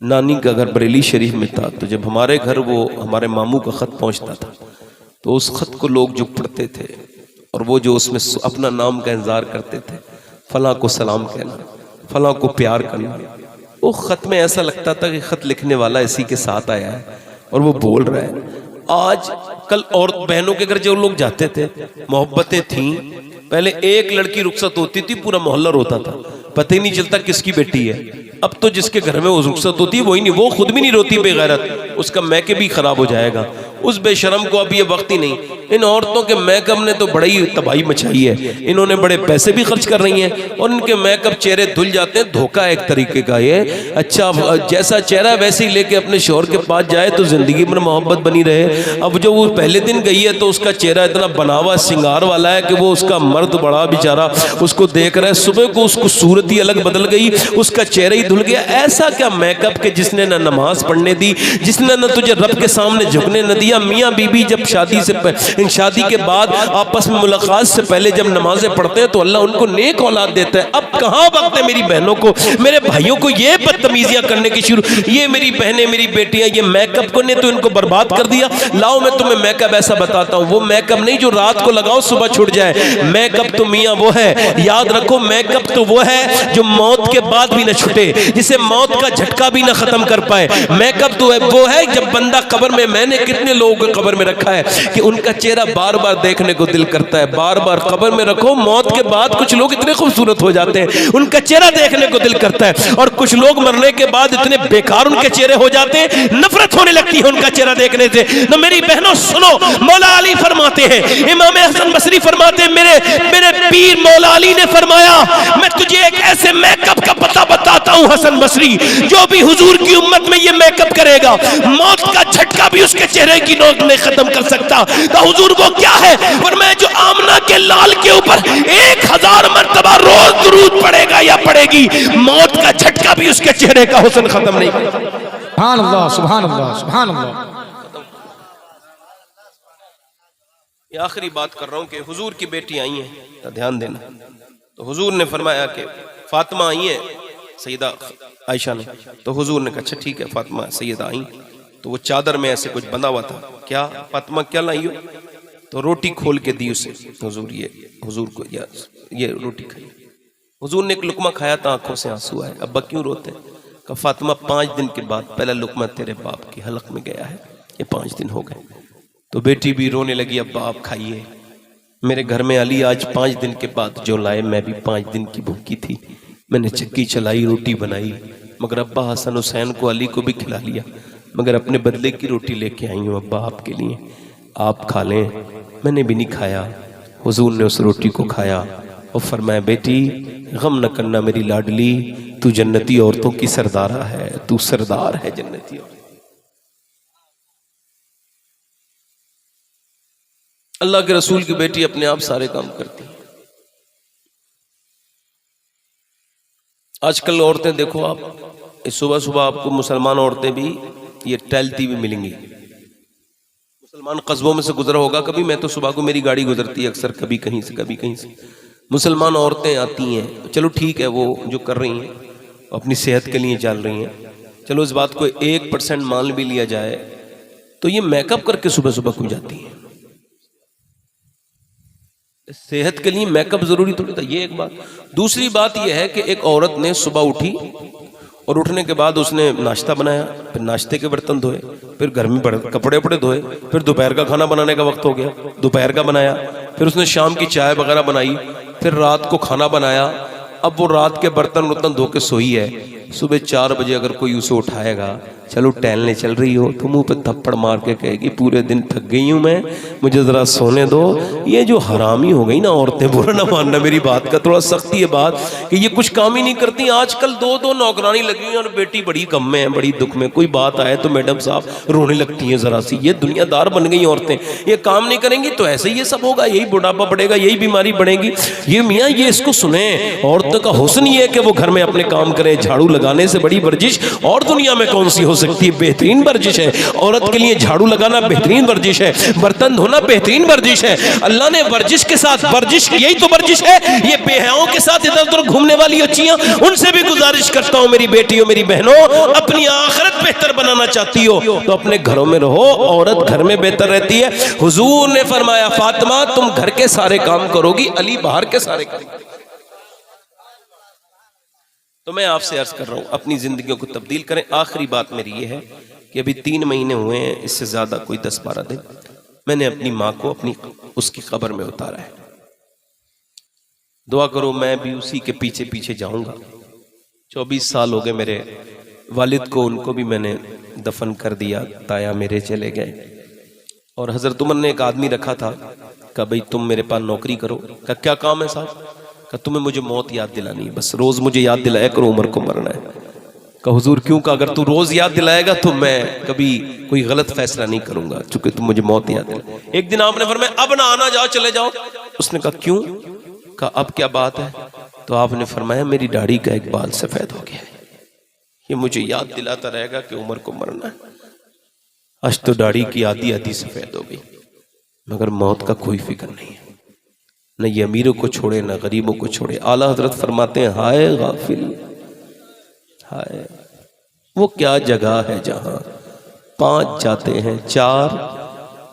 نانی کا گھر بریلی شریف میں تھا, تو جب ہمارے گھر وہ ہمارے ماموں کا خط پہنچتا تھا تو اس خط کو لوگ جو پڑھتے تھے اور وہ جو اس میں اپنا نام کا انتظار کرتے تھے فلاں کو سلام کہنا، فلاں کو پیار کرنا. وہ خط میں ایسا لگتا تھا کہ خط لکھنے والا اسی کے ساتھ آیا ہے اور وہ بول رہا ہے. آج کل اور بہنوں کے گھر جو لوگ جاتے تھے، محبتیں تھیں. پہلے ایک لڑکی رخصت ہوتی تھی پورا محلہ روتا تھا، پتہ ہی نہیں چلتا کس کی بیٹی ہے. اب تو جس کے گھر میں وہ رخصت ہوتی ہے وہی نہیں، وہ خود بھی نہیں روتی بے غیرت، اس کا میکے بھی خراب ہو جائے گا. اس بے شرم کو اب یہ وقت ہی نہیں. ان عورتوں کے میک اپ نے تو بڑی تباہی مچائی ہے. انہوں نے بڑے پیسے بھی خرچ کر رہی ہیں اور ان کے میک اپ چہرے دھل جاتے ہیں. دھوکہ ایک طریقے کا یہ. اچھا جیسا چہرہ ویسے ہی لے کے اپنے شوہر کے پاس جائے تو زندگی میں محبت بنی رہے. اب جو وہ پہلے دن گئی ہے تو اس کا چہرہ اتنا بناوا سنگار والا ہے کہ وہ اس کا مرد بڑا بیچارہ اس کو دیکھ رہا ہے. صبح کو اس کو صورت ہی الگ بدل گئی، اس کا چہرہ ہی دھل گیا. ایسا کیا میک اپ کہ جس نے نہ نماز پڑھنے دی، جس نے نہ تجھے رب کے سامنے جھکنے نہ دیا. میاں بی بی جب شادی کے بعد آپس میں ملاقات سے پہلے جب نمازیں پڑھتے ہیں تو اللہ ان کو نیک اولاد دیتا ہے. اب کہاں وقت ہے میری بہنوں کو، میرے بھائیوں کو یہ بدتمیزیاں کرنے کی شروع. یہ میری بہنیں میری بیٹیاں یہ میک اپ کو نے تو ان کو برباد کر دیا. لاؤ میں تمہیں میک اپ ایسا بتاتا ہوں. وہ میک اپ نہیں جو رات کو لگاؤ صبح چھوٹ جائے. میک اپ تو میاں وہ ہے، یاد رکھو، میک اپ تو وہ ہے جو موت کے بعد بھی نہ چھٹے، جسے موت کا جھٹکا بھی نہ ختم کر پائے. میک اپ تو وہ ہے جب بندہ قبر میں نے کتنے لوگوں کو قبر میں رکھا ہے کہ ان کا چہرہ بار بار دیکھنے کو دل کرتا ہے. بار بار قبر میں رکھو، موت کے بعد کچھ لوگ اتنے خوبصورت ہو جاتے ہیں ان کا چہرہ دیکھنے کو دل کرتا ہے، اور کچھ لوگ مرنے کے بعد اتنے بیکار ان کے چہرے ہو جاتے ہیں نفرت ہونے لگتی ہے ان کا چہرہ دیکھنے سے. تو میری بہنوں سنو، مولا علی فرماتے ہیں، امام حسن بصری فرماتے ہیں، میرے پیر مولا علی نے فرمایا میں تجھے ایک ایسے میک اپ کا پتہ بتاتا ہوں حسن بصری، جو بھی حضور کی امت میں یہ میک اپ کرے گا موت کا جھٹکا بھی اس کے چہرے کی نوک نہیں ختم کر سکتا. تو حضور وہ کیا ہے؟ فرمایا جو آمنہ کے لال کے اوپر 1000 مرتبہ روز درود پڑے گا یا پڑے گی، موت کا جھٹکا بھی اس کے چہرے کا حسن ختم نہیں کرتا. سبحان اللہ سبحان اللہ سبحان اللہ. یہ آخری بات کر رہا ہوں کہ حضور کی بیٹی آئی ہیں تو دھیان دینا. تو حضور نے فرمایا کہ فاطمہ آئی ہیں سیدہ عائشہ نے. تو حضور نے کہا اچھا ٹھیک ہے فاطمہ سیدہ آئیں. تو وہ چادر میں ایسے کچھ بندھا ہوا تھا. کیا فاطمہ کیا لائی ہو؟ تو روٹی کھول کے دی اسے. حضور کو یہ روٹی کھائی. حضور نے ایک لقمہ کھایا تھا، آنکھوں سے آنسو آئے. ابا کیوں روتے ہیں؟ کہ فاطمہ 5 دن کے بعد پہلا لقمہ تیرے باپ کی حلق میں گیا ہے، یہ 5 دن ہو گئے. تو بیٹی بھی رونے لگی، ابا آپ کھائیے. میرے گھر میں علی آج 5 دن کے بعد جو لائے، میں بھی 5 دن کی بھوکی تھی، میں نے چکی چلائی، روٹی بنائی، مگر ابا حسن حسین کو علی کو بھی کھلا لیا، مگر اپنے بدلے کی روٹی لے کے آئی ہوں ابا آپ کے لیے، آپ کھا لیں. میں نے بھی نہیں کھایا. حضور نے اس روٹی کو کھایا اور فرمایا بیٹی غم نہ کرنا میری لاڈلی، تو جنتی عورتوں کی سردارہ ہے، تو سردار ہے جنتی عورتوں. اللہ کے رسول کی بیٹی اپنے آپ سارے کام کرتی ہیں. آج کل عورتیں دیکھو آپ، صبح صبح آپ کو مسلمان عورتیں بھی یہ ٹہلتی بھی ملیں گی. مسلمان قصبوں میں سے گزرا ہوگا کبھی، میں تو صبح کو میری گاڑی گزرتی ہے اکثر، کبھی کہیں سے کبھی کہیں سے. مسلمان عورتیں آتی ہیں، چلو ٹھیک ہے وہ جو کر رہی ہیں اپنی صحت کے لیے چل رہی ہیں، چلو اس بات کو 1% مان بھی لیا جائے، تو یہ میک اپ کر کے صبح صبح کیوں جاتی ہیں؟ صحت کے لیے میک اپ ضروری تھوڑی تھا. یہ ایک بات. دوسری بات یہ ہے کہ ایک عورت نے صبح اٹھی اور اٹھنے کے بعد اس نے ناشتہ بنایا، پھر ناشتے کے برتن دھوئے، پھر گھر میں کپڑے وپڑے دھوئے، پھر دوپہر کا کھانا بنانے کا وقت ہو گیا، دوپہر کا بنایا، پھر اس نے شام کی چائے وغیرہ بنائی، پھر رات کو کھانا بنایا. اب وہ رات کے برتن دھو کے سوئی ہے. صبح 4 بجے اگر کوئی اسے اٹھائے گا، چلو ٹہلنے چل رہی ہو، تو منہ پہ تھپڑ مار کے کہے گی پورے دن تھک گئی ہوں میں، مجھے ذرا سونے دو. یہ جو حرامی ہو گئی نا عورتیں، برا نہ ماننا میری بات کا، تھوڑا سختی ہے بات کہ یہ کچھ کام ہی نہیں کرتی. آج کل 2 نوکرانی لگی ہیں اور بیٹی بڑی غم میں ہے، بڑی دکھ میں. کوئی بات آئے تو میڈم صاحب رونے لگتی ہیں ذرا سی. یہ دنیا دار بن گئی عورتیں. یہ کام نہیں کریں گی تو ایسے یہ سب ہوگا، یہی بڑھاپا بڑھے گا، یہی بیماری بڑھے گی. یہ میاں یہ اس کو سنیں، عورتوں کا حسن یہ ہے کہ وہ گھر میں اپنے کام کریں. جھاڑو لگانے سے بڑی ورزش اور دنیا میں کون سی ہو سکتی ہے؟ بہترین ورزش ہے. عورت کے لیے جھاڑو لگانا بہترین ورزش ہے، برتن دھونا بہترین ورزش ہے. اللہ نے ورزش کے ساتھ ورزش، یہی تو ورزش ہے. یہ بے حیاؤں کے ساتھ ادھر ادھر گھومنے والی بچیاں، ان سے بھی گزارش کرتا ہوں میری بیٹیوں میری بہنوں، اپنی آخرت بہتر بنانا چاہتی ہو تو اپنے گھروں میں رہو. عورت گھر میں بہتر رہتی ہے. حضور نے فرمایا فاطمہ تم گھر کے سارے کام کرو گی، علی باہر کے سارے کام. تو میں آپ سے عرض کر رہا ہوں اپنی زندگیوں کو تبدیل کریں. آخری بات میری یہ ہے کہ ابھی 3 مہینے ہوئے ہیں، اس سے زیادہ کوئی 10-12 دن، میں نے اپنی ماں کو اس کی قبر میں اتارا ہے. دعا کرو میں بھی اسی کے پیچھے پیچھے جاؤں گا. 24 سال ہو گئے میرے والد کو، ان کو بھی میں نے دفن کر دیا، تایا میرے چلے گئے. اور حضرت عمر نے ایک آدمی رکھا تھا، کہا بھئی تم میرے پاس نوکری کرو. کہا کیا کام ہے صاحب؟ کہا تمہیں مجھے موت یاد دلانی ہے، بس روز مجھے یاد دلایا کرو عمر کو مرنا ہے. کہا حضور کیوں؟ کہا اگر تو روز یاد دلائے گا تو میں کبھی کوئی غلط فیصلہ نہیں کروں گا، چونکہ تم مجھے موت یاد دلا. ایک دن آپ نے فرمایا اب نہ آنا، جاؤ چلے جاؤ. اس نے کہا کیوں؟ کہا اب کیا بات ہے؟ تو آپ نے فرمایا میری داڑھی کا ایک بال سفید ہو گیا ہے، یہ مجھے یاد دلاتا رہے گا کہ عمر کو مرنا ہے. آج تو داڑھی کی آدھی سفید ہو گئی، مگر موت کا کوئی فکر نہیں ہے. نہ یہ امیروں کو چھوڑے نہ غریبوں کو چھوڑے. اعلیٰ حضرت فرماتے ہیں ہائے غافل، ہائے وہ کیا جگہ ہے جہاں 5 جاتے ہیں 4.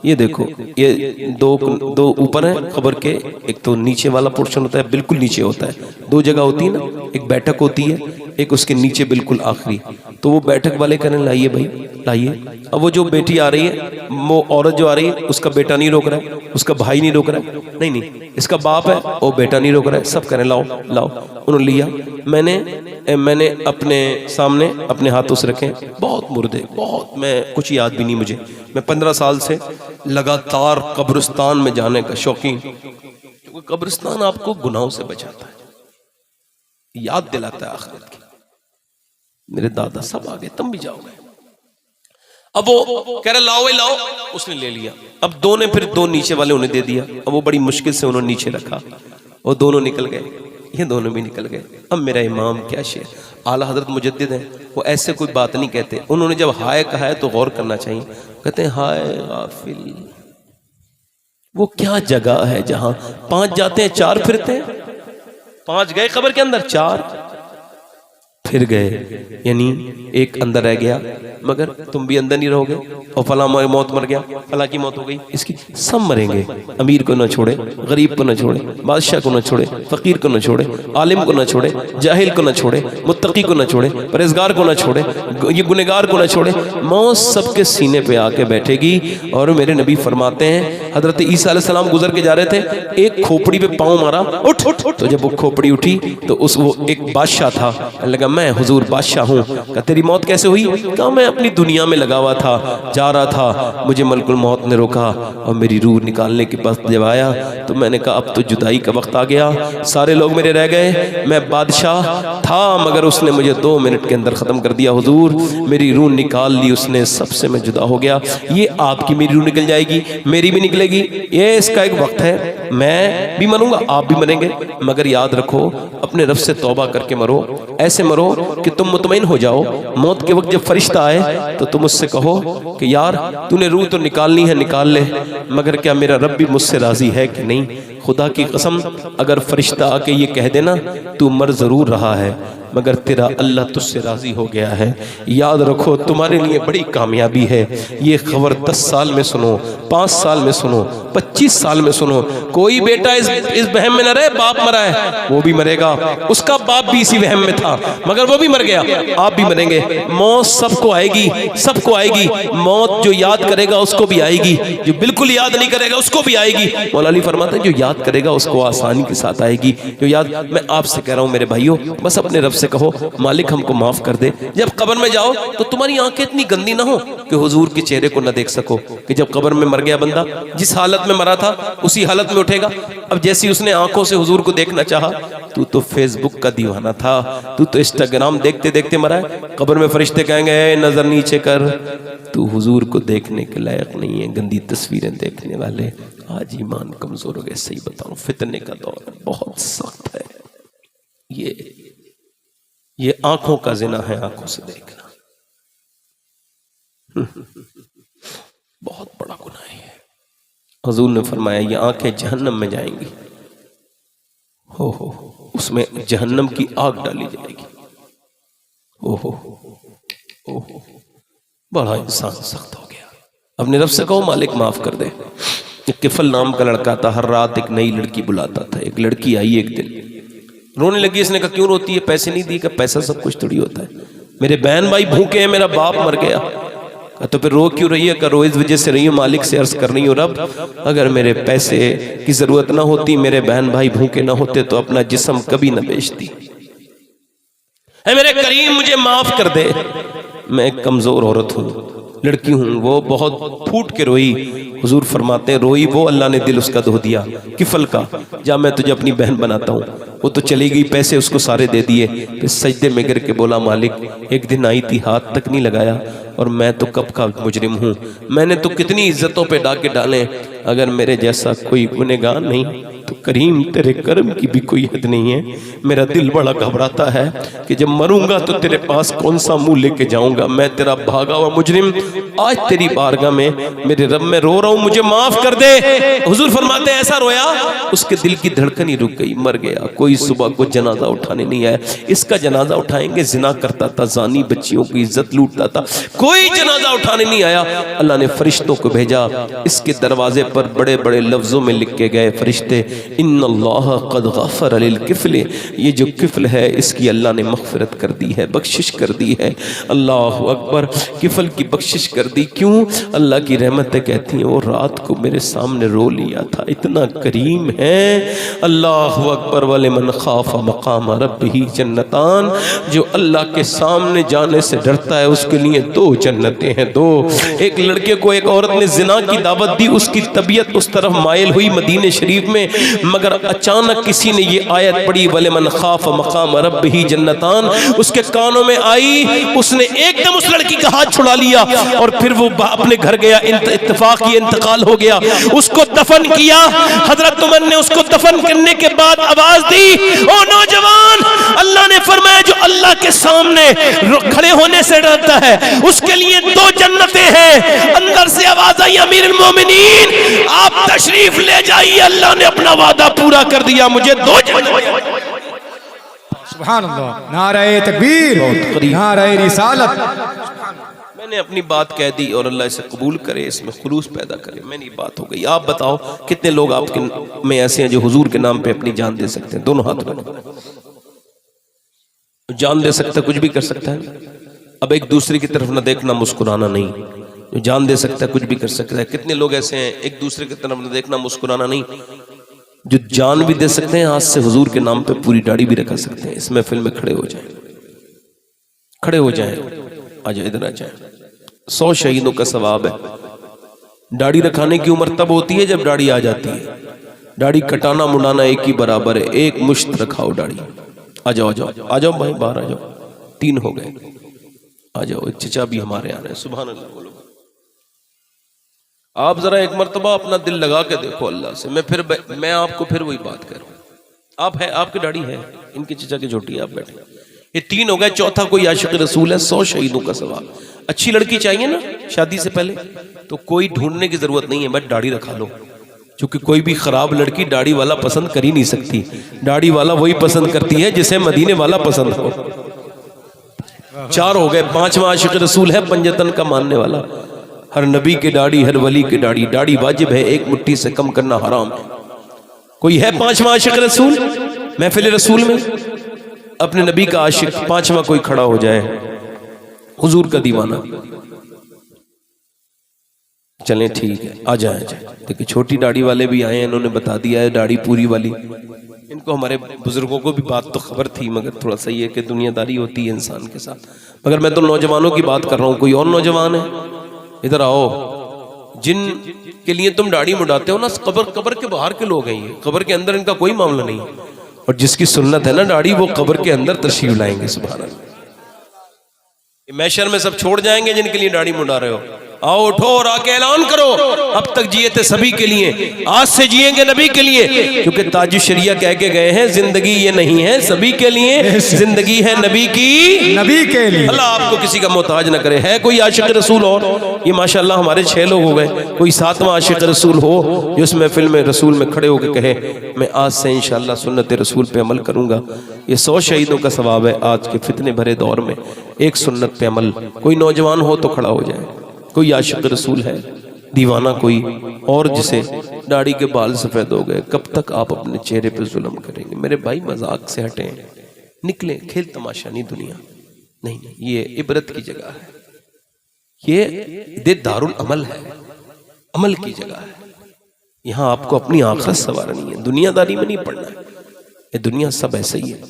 یہ دیکھو یہ دو اوپر ہیں قبر کے، ایک تو نیچے والا پورشن ہوتا ہے، بالکل نیچے ہوتا ہے. 2 جگہ ہوتی ہے نا، ایک بیٹھک ہوتی ہے، ایک اس کے نیچے بالکل آخری. تو وہ بیٹھک والے کہنے لائیے بھائی لائیے. اب وہ جو بیٹی آ رہی ہے، وہ عورت جو آ رہی ہے، اس کا بیٹا نہیں روک رہا ہے، اس کا بھائی نہیں روک رہا ہے، نہیں اس کا باپ ہے، وہ بیٹا نہیں روک رہا ہے. سب کہنے لاؤ لاؤ. انہوں نے لیا. میں نے اپنے سامنے اپنے ہاتھوں سے رکھے. بہت مردے، بہت، میں کچھ یاد بھی نہیں مجھے. میں 15 سال سے لگاتار قبرستان میں جانے کا شوقین، کیونکہ قبرستان آپ کو گناہوں سے بچاتا ہے، یاد دلاتا ہے آخرت کی. میرے دادا سب آگے، تم بھی جاؤ گے. اب وہ کہہ رہا لاؤ لاؤ، اس نے لے لیا. اب 2 نے پھر 2 نیچے والے انہیں دے دیا. اب وہ بڑی مشکل سے انہوں نے نیچے رکھا، وہ دونوں نکل گئے، یہ دونوں بھی نکل گئے. اب میرا امام کیا شعر، اعلیٰ حضرت مجدد ہیں، وہ ایسے کوئی بات نہیں کہتے. انہوں نے جب ہائے کہا ہے تو غور کرنا چاہیے. کہتے ہیں ہائے غافل، وہ کیا جگہ ہے جہاں 5 جاتے ہیں 4 پھرتے ہیں. 5 گئے قبر کے اندر، 4 پھر گئے، یعنی ایک اندر رہ گیا. مگر تم بھی اندر نہیں رہو گے، اور فلاں موت مر گیا، فلاں کی موت ہو گئی، اس کی سب مریں گے. امیر کو نہ چھوڑے، غریب کو نہ چھوڑے، بادشاہ کو نہ چھوڑے، فقیر کو نہ چھوڑے، عالم کو نہ چھوڑے، جاہل کو نہ چھوڑے، متقی کو نہ چھوڑے، پرہیزگار کو نہ چھوڑے، یہ گنہگار کو نہ چھوڑے. موت سب کے سینے پہ آ کے بیٹھے گی. اور میرے نبی فرماتے ہیں حضرت عیسیٰ علیہ السلام گزر کے جا رہے تھے، ایک کھوپڑی پہ پاؤں مارا، اٹھ. تو جب وہ کھوپڑی اٹھی تو وہ ایک بادشاہ تھا، لگا میں حضور بادشاہ ہوں. کہا تیری موت کیسے ہوئی؟ کہا میں اپنی دنیا میں لگا ہوا تھا، جا رہا تھا، مجھے ملک الموت نے روکا اور میری روح نکالنے کے پاس جب آیا تو میں نے کہا اب تو جدائی کا وقت آ گیا، سارے لوگ میرے رہ گئے، میں بادشاہ تھا مگر اس نے مجھے 2 منٹ کے اندر ختم کر دیا. حضور میری روح نکال لی اس نے، سب سے میں جدا ہو گیا. یہ آپ کی میری روح نکل جائے گی، میری بھی نکلے گی، یہ اس کا ایک وقت ہے. میں بھی مروں گا، آپ بھی مریں گے، مگر یاد رکھو اپنے رب سے توبہ کر کے مرو. ایسے مرو کہ تم مطمئن ہو جاؤ. موت کے وقت جب فرشتہ آئے تو تم اس سے کہو کہ یار تو نے روح تو نکالنی ہے، نکال لے، مگر کیا میرا رب بھی مجھ سے راضی ہے کہ نہیں؟ خدا کی قسم اگر فرشتہ آ کے یہ کہہ دینا تو مر ضرور رہا ہے مگر تیرا اللہ تجھ سے راضی ہو گیا ہے. یاد رکھو تمہارے لیے بڑی کامیابی ہے. یہ خبر 10 سال میں سنو، 5 سال میں سنو، 25 سال میں سنو. کوئی بیٹا اس وہم میں نہ رہے باپ مرا ہے، وہ بھی مرے گا، اس کا باپ بھی اسی وہم میں تھا مگر وہ بھی مر گیا، آپ بھی مریں گے. موت سب کو آئے گی، سب کو آئے گی. موت جو یاد کرے گا اس کو بھی آئے گی، جو بالکل یاد نہیں کرے گا اس کو بھی آئے گی. مولا علی فرماتے ہیں جو یاد کرے گا اس کو آسانی کے ساتھ آئے گی. جو یاد، میں آپ سے کہہ رہا ہوں میرے بھائیوں، بس اپنے رب سے کہو مالک ہم کو معاف کر دے. جب قبر میں جاؤ تو تمہاری آنکھیں اتنی گندی نہ ہو کہ حضور کے چہرے کو نہ دیکھ سکو. کہ جب قبر میں مر گیا بندہ، جس حالت میں مرا تھا اسی حالت میں اٹھے گا. اب جیسی اس نے آنکھوں سے حضور کو دیکھنا چاہا، تو فیس بک کا دیوانہ تھا، تو انسٹاگرام دیکھتے دیکھتے مرا ہے. قبر میں فرشتے کہیں گے اے نظر نیچے کر، تو حضور کو دیکھنے کے لائق نہیں ہے. گندی تصویریں دیکھنے والے. آج ایمان کمزور ہو گئے. صحیح بتاؤں فتنے کا دور بہت سخت ہے. یہ آنکھوں کا زنا ہے، آنکھوں سے دیکھنا بہت بڑا گناہ ہے. حضور نے فرمایا یہ آنکھیں جہنم میں جائیں گی، ہو اس میں جہنم کی آگ ڈالی جائے گی. بڑا انسان سخت ہو گیا. اپنے رب سے کہو مالک معاف کر دے. ایک کفل نام کا لڑکا تھا، ہر رات ایک نئی لڑکی بلاتا تھا. ایک لڑکی آئی ایک دن، رونے لگی. اس نے کہا کیوں روتی ہے؟ پیسے نہیں دی. کہ پیسہ سب کچھ تھوڑی ہوتا ہے, میرے بہن بھائی بھوکے ہیں, میرا باپ مر گیا. تو پھر رو کیوں رہی ہے؟ کہ رو اس وجہ سے رہی ہوں, مالک سے عرض کر رہی ہوں, رب اگر میرے پیسے کی ضرورت نہ ہوتی, میرے بہن بھائی بھوکے نہ ہوتے, تو اپنا جسم کبھی نہ بیچتی. اے میرے کریم مجھے معاف کر دے, میں ایک کمزور عورت ہوں, لڑکی ہوں. وہ بہت پھوٹ کے روئی. حضور فرماتے ہیں روئی وہ, اللہ نے دل اس کا دھو دیا کفل کا. جا میں تجھے اپنی بہن بناتا ہوں. وہ تو چلی گئی, پیسے اس کو سارے دے دیے. پھر سجدے میں گر کے بولا مالک ایک دن آئی تھی, ہاتھ تک نہیں لگایا, اور میں تو کب کا مجرم ہوں. میں نے تو کتنی عزتوں پہ ڈاکے ڈالے, اگر میرے جیسا کوئی گنہگار نہیں تو کریم تیرے کرم کی بھی کوئی حد نہیں ہے. میرا دل بڑا گھبراتا ہے کہ جب مروں گا تو تیرے پاس کون سا منہ لے کے جاؤں گا. میں تیرا بھاگا ہوا مجرم آج تیری بارگاہ میں میرے رب میں رو رہا ہوں, مجھے معاف کر دے. حضور فرماتے ہیں ایسا رویا اس کے دل کی دھڑکن ہی رک گئی, مر گیا. کوئی صبح کو جنازہ اٹھانے نہیں آیا. اس کا جنازہ اٹھائیں گے, زنا کرتا تھا, زانی بچیوں کی عزت لوٹتا تھا, کوئی جنازہ اٹھانے نہیں آیا. اللہ نے فرشتوں کو بھیجا, اس کے دروازے پر بڑے بڑے لفظوں میں لکھ کے گئے فرشتے, ان اللہ قد غفر للکفل, یہ جو کفل ہے اس کی اللہ نے مغفرت کر دی ہے, بخشش کر دی ہے. اللہ اکبر, کفل کی بخشش کر دی. کیوں؟ اللہ کی رحمتیں کہتی ہیں وہ رات کو میرے سامنے رو لیا تھا, اتنا کریم ہے. اللہ اکبر, ولمن خاف مقام ربہ جنتان, جو اللہ کے سامنے جانے سے ڈرتا ہے اس کے لیے دو جنتیں ہیں, دو. ایک لڑکے کو ایک عورت نے زنا کی دعوت دی, اس کی طبیعت اس طرف مائل ہوئی مدینہ شریف میں, مگر اچانک کسی نے یہ آیت پڑھی وَلِمَنْ خَافَ مَقَامَ رَبِّهِ جَنَّتَان, اس کے کانوں میں آئی. اس نے ایک دم اس لڑکی کا ہاتھ چھڑا لیا اور پھر وہ اپنے گھر گیا. اتفاق یہ انتقال ہو گیا, اس کو دفن کیا. حضرت عمر نے اس کو دفن کرنے کے بعد آواز دی, او نوجوان, اللہ نے فرمایا جو اللہ کے سامنے کھڑے ہونے سے ڈرتا ہے اس کے لیے دو جنتیں ہیں. اندر سے آواز آئی امیر المومنین آپ تشریف لے جائیے, اللہ نے اپنا وعدہ پورا کر دیا, مجھے دو جنتیں. سبحان اللہ, نعرہ تکبیر, نعرہ رسالت. میں نے اپنی بات کہہ دی اور اللہ اسے قبول کرے, اس میں خلوص پیدا کرے. میں نے بات ہو گئی. آپ بتاؤ کتنے لوگ آپ کے میں ایسے ہیں جو حضور کے نام پہ اپنی جان دے سکتے ہیں؟ دونوں ہاتھ بنا. جان دے سکتا ہے, کچھ بھی کر سکتا ہے. اب ایک دوسرے کی طرف نہ دیکھنا, مسکرانا نہیں. جو جان دے سکتا ہے کچھ بھی کر سکتا ہے. کتنے لوگ ایسے ہیں ایک دوسرے کی طرف نہ دیکھنا, مسکرانا نہیں, جو جان بھی دے سکتے ہیں, ہاتھ سے حضور کے نام پہ پوری داڑھی بھی رکھا سکتے ہیں. اس محفل میں کھڑے ہو جائیں, کھڑے ہو جائیں, آ جائیں, ادھر آ جائیں. 100 شہیدوں کا ثواب ہے. داڑھی رکھانے کی عمر تب ہوتی ہے جب داڑھی آ جاتی ہے. داڑھی کٹانا منڈانا ایک ہی برابر ہے. ایک مشت رکھاؤ داڑھی. آ جاؤ, آ جاؤ, آ جاؤ بھائی, باہر آ جاؤ. 3 ہو گئے, آ جاؤ. چچا بھی ہمارے آ رہے ہیں. سبحان اللہ بولو. آپ ذرا ایک مرتبہ اپنا دل لگا کے دیکھو اللہ سے. میں آپ کو پھر وہی بات کر رہا ہوں. آپ ہے, آپ کی داڑھی ہے, ان کے چچا کی چھوٹی ہے, آپ بیٹھے. یہ 3 ہو گئے, چوتھا کوئی عاشق رسول ہے. 100 شہیدوں کا ثواب. اچھی لڑکی چاہیے نا شادی سے پہلے, تو کوئی ڈھونڈنے کی ضرورت نہیں ہے, بس داڑھی رکھا لو. چونکہ کوئی بھی خراب لڑکی داڑھی والا پسند کر ہی نہیں سکتی. داڑھی والا وہی پسند کرتی ہے جسے مدینے والا پسند ہو. 4 ہو گئے. 5واں عاشق رسول ہے پنجتن کا ماننے والا. ہر نبی کے داڑھی, ہر ولی کے داڑھی. داڑھی واجب ہے, ایک مٹھی سے کم کرنا حرام ہے. کوئی ہے 5واں عاشق رسول محفل رسول میں؟ اپنے نبی کا عاشق 5واں کوئی کھڑا ہو جائے, حضور کا دیوانہ. چلیں ٹھیک ہے, آ جائیں. دیکھیں چھوٹی داڑھی والے بھی آئے ہیں, انہوں نے بتا دیا ہے داڑھی پوری والی. ان کو ہمارے بزرگوں کو بھی بات تو خبر تھی, مگر تھوڑا سا یہ کہ دنیا داری ہوتی ہے انسان کے ساتھ. مگر میں تو نوجوانوں کی بات کر رہا ہوں. کوئی اور نوجوان ہے ادھر آؤ, جن کے لیے تم داڑھی مڈاتے ہو نا, قبر کے باہر کے لوگ ہیں. یہ قبر کے اندر ان کا کوئی معاملہ نہیں ہے. اور جس کی سنت ہے نا داڑھی, وہ قبر کے اندر تشریف لائیں گے. سبحان اللہ. محشر میں سب چھوڑ جائیں گے جن کے لیے داڑھی مڈا رہے ہو. آؤ اٹھو اور آ کے اعلان کرو, اب تک جیے تھے سبھی کے لیے, آج سے جیئیں گے نبی کے لیے. کیونکہ تاج الشریعہ کہہ کے گئے ہیں زندگی یہ نہیں ہے سبھی کے لیے, زندگی ہے نبی کی, نبی کے لیے. اللہ آپ کو کسی کا محتاج نہ کرے. ہے کوئی عاشق رسول اور؟ یہ ماشاءاللہ ہمارے 6 لوگ ہو گئے. کوئی 7واں عاشق رسول ہو جو اس محفل میں رسول میں کھڑے ہو کے کہے میں آج سے انشاءاللہ سنت رسول پہ عمل کروں گا. یہ 100 شہیدوں کا ثواب ہے. آج کے فتنے بھرے دور میں ایک سنت پہ عمل. کوئی نوجوان ہو تو کھڑا ہو جائے. کوئی عاشق رسول ہے دیوانہ کوئی اور جسے داڑھی کے بال سفید ہو گئے، کب تک آپ اپنے چہرے پہ ظلم کریں گے؟ میرے بھائی مذاق سے ہٹیں، نکلیں، کھیل تماشا نہیں دنیا، نہیں، یہ عبرت کی جگہ ہے، یہ دار العمل ہے، عمل کی جگہ ہے۔ یہاں آپ کو اپنی آخرت سنوارنی ہے، دنیا داری میں نہیں پڑنا ہے۔ یہ دنیا سب ایسے ہی ہے،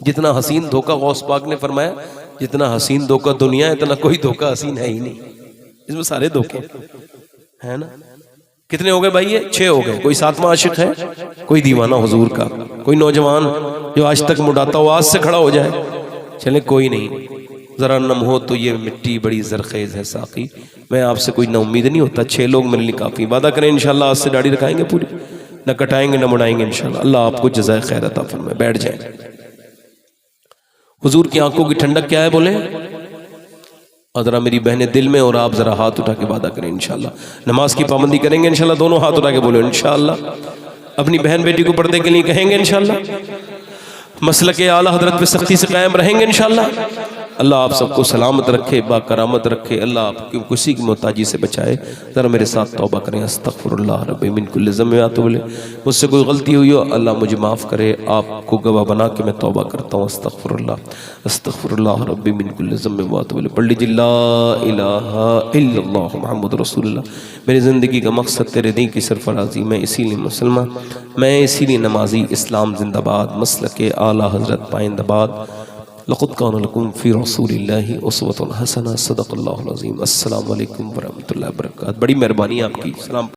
جتنا حسین دھوکہ غوث پاک نے فرمایا جتنا حسین دھوکہ دنیا ہے اتنا کوئی دھوکہ حسین ہے ہی نہیں، اس میں سارے دھوکے ہیں نا۔ کتنے ہو گئے بھائی؟ یہ 6 ہو گئے۔ کوئی 7واں عاشق ہے؟ کوئی دیوانہ حضور کا، کوئی نوجوان جو آج تک مڈاتا ہوا آج سے کھڑا ہو جائے؟ چلے کوئی نہیں، ذرا نم ہو تو یہ مٹی بڑی زرخیز ہے ساقی، میں آپ سے کوئی نہ امید نہیں ہوتا، 6 لوگ میرے لیے کافی۔ وعدہ کریں انشاءاللہ آج سے داڑھی رکھائیں گے پوری، نہ کٹائیں گے نہ مڑائیں گے انشاءاللہ۔ اللہ آپ کو جزائے خیر عطا فرمائے۔ بیٹھ جائیں۔ حضور کی آنکھوں کی ٹھنڈک کیا ہے بولیں؟ اور ذرا میری بہنیں دل میں، اور آپ ذرا ہاتھ اٹھا کے وعدہ کریں انشاءاللہ نماز کی پابندی کریں گے انشاءاللہ، دونوں ہاتھ اٹھا کے بولیں انشاءاللہ۔ اپنی بہن بیٹی کو پردے کے لیے کہیں گے انشاءاللہ، مسلک اعلیٰ حضرت پہ سختی سے قائم رہیں گے انشاءاللہ۔ اللہ آپ سب کو سلامت رکھے، با کرامت رکھے، اللہ آپ کی کسی کی محتاجی سے بچائے۔ ذرا میرے ساتھ توبہ کریں۔ استغفر اللہ ربی من کل ذنب واتوب الیہ۔ مجھ سے کوئی غلطی ہوئی ہو اللہ مجھے معاف کرے، آپ کو گواہ بنا کے میں توبہ کرتا ہوں۔ استغفر اللہ ربی من کل ذنب واتوب الیہ۔ پڑھ لیجیے لا الہ الا اللہ محمد رسول اللہ۔ میری زندگی کا مقصد تیرے دین کی سرفرازی، میں اسی لیے مسلمان، میں اسی لیے نمازی، اسلام زندہ باد، مسلک اعلیٰ حضرت پائندہ باد۔ لقد كان لكم في رسول الله اسوة حسنة۔ صدق اللہ العظیم۔ السلام علیکم ورحمۃ اللہ وبرکاتہ۔ بڑی مہربانی آپ کی۔ سلام۔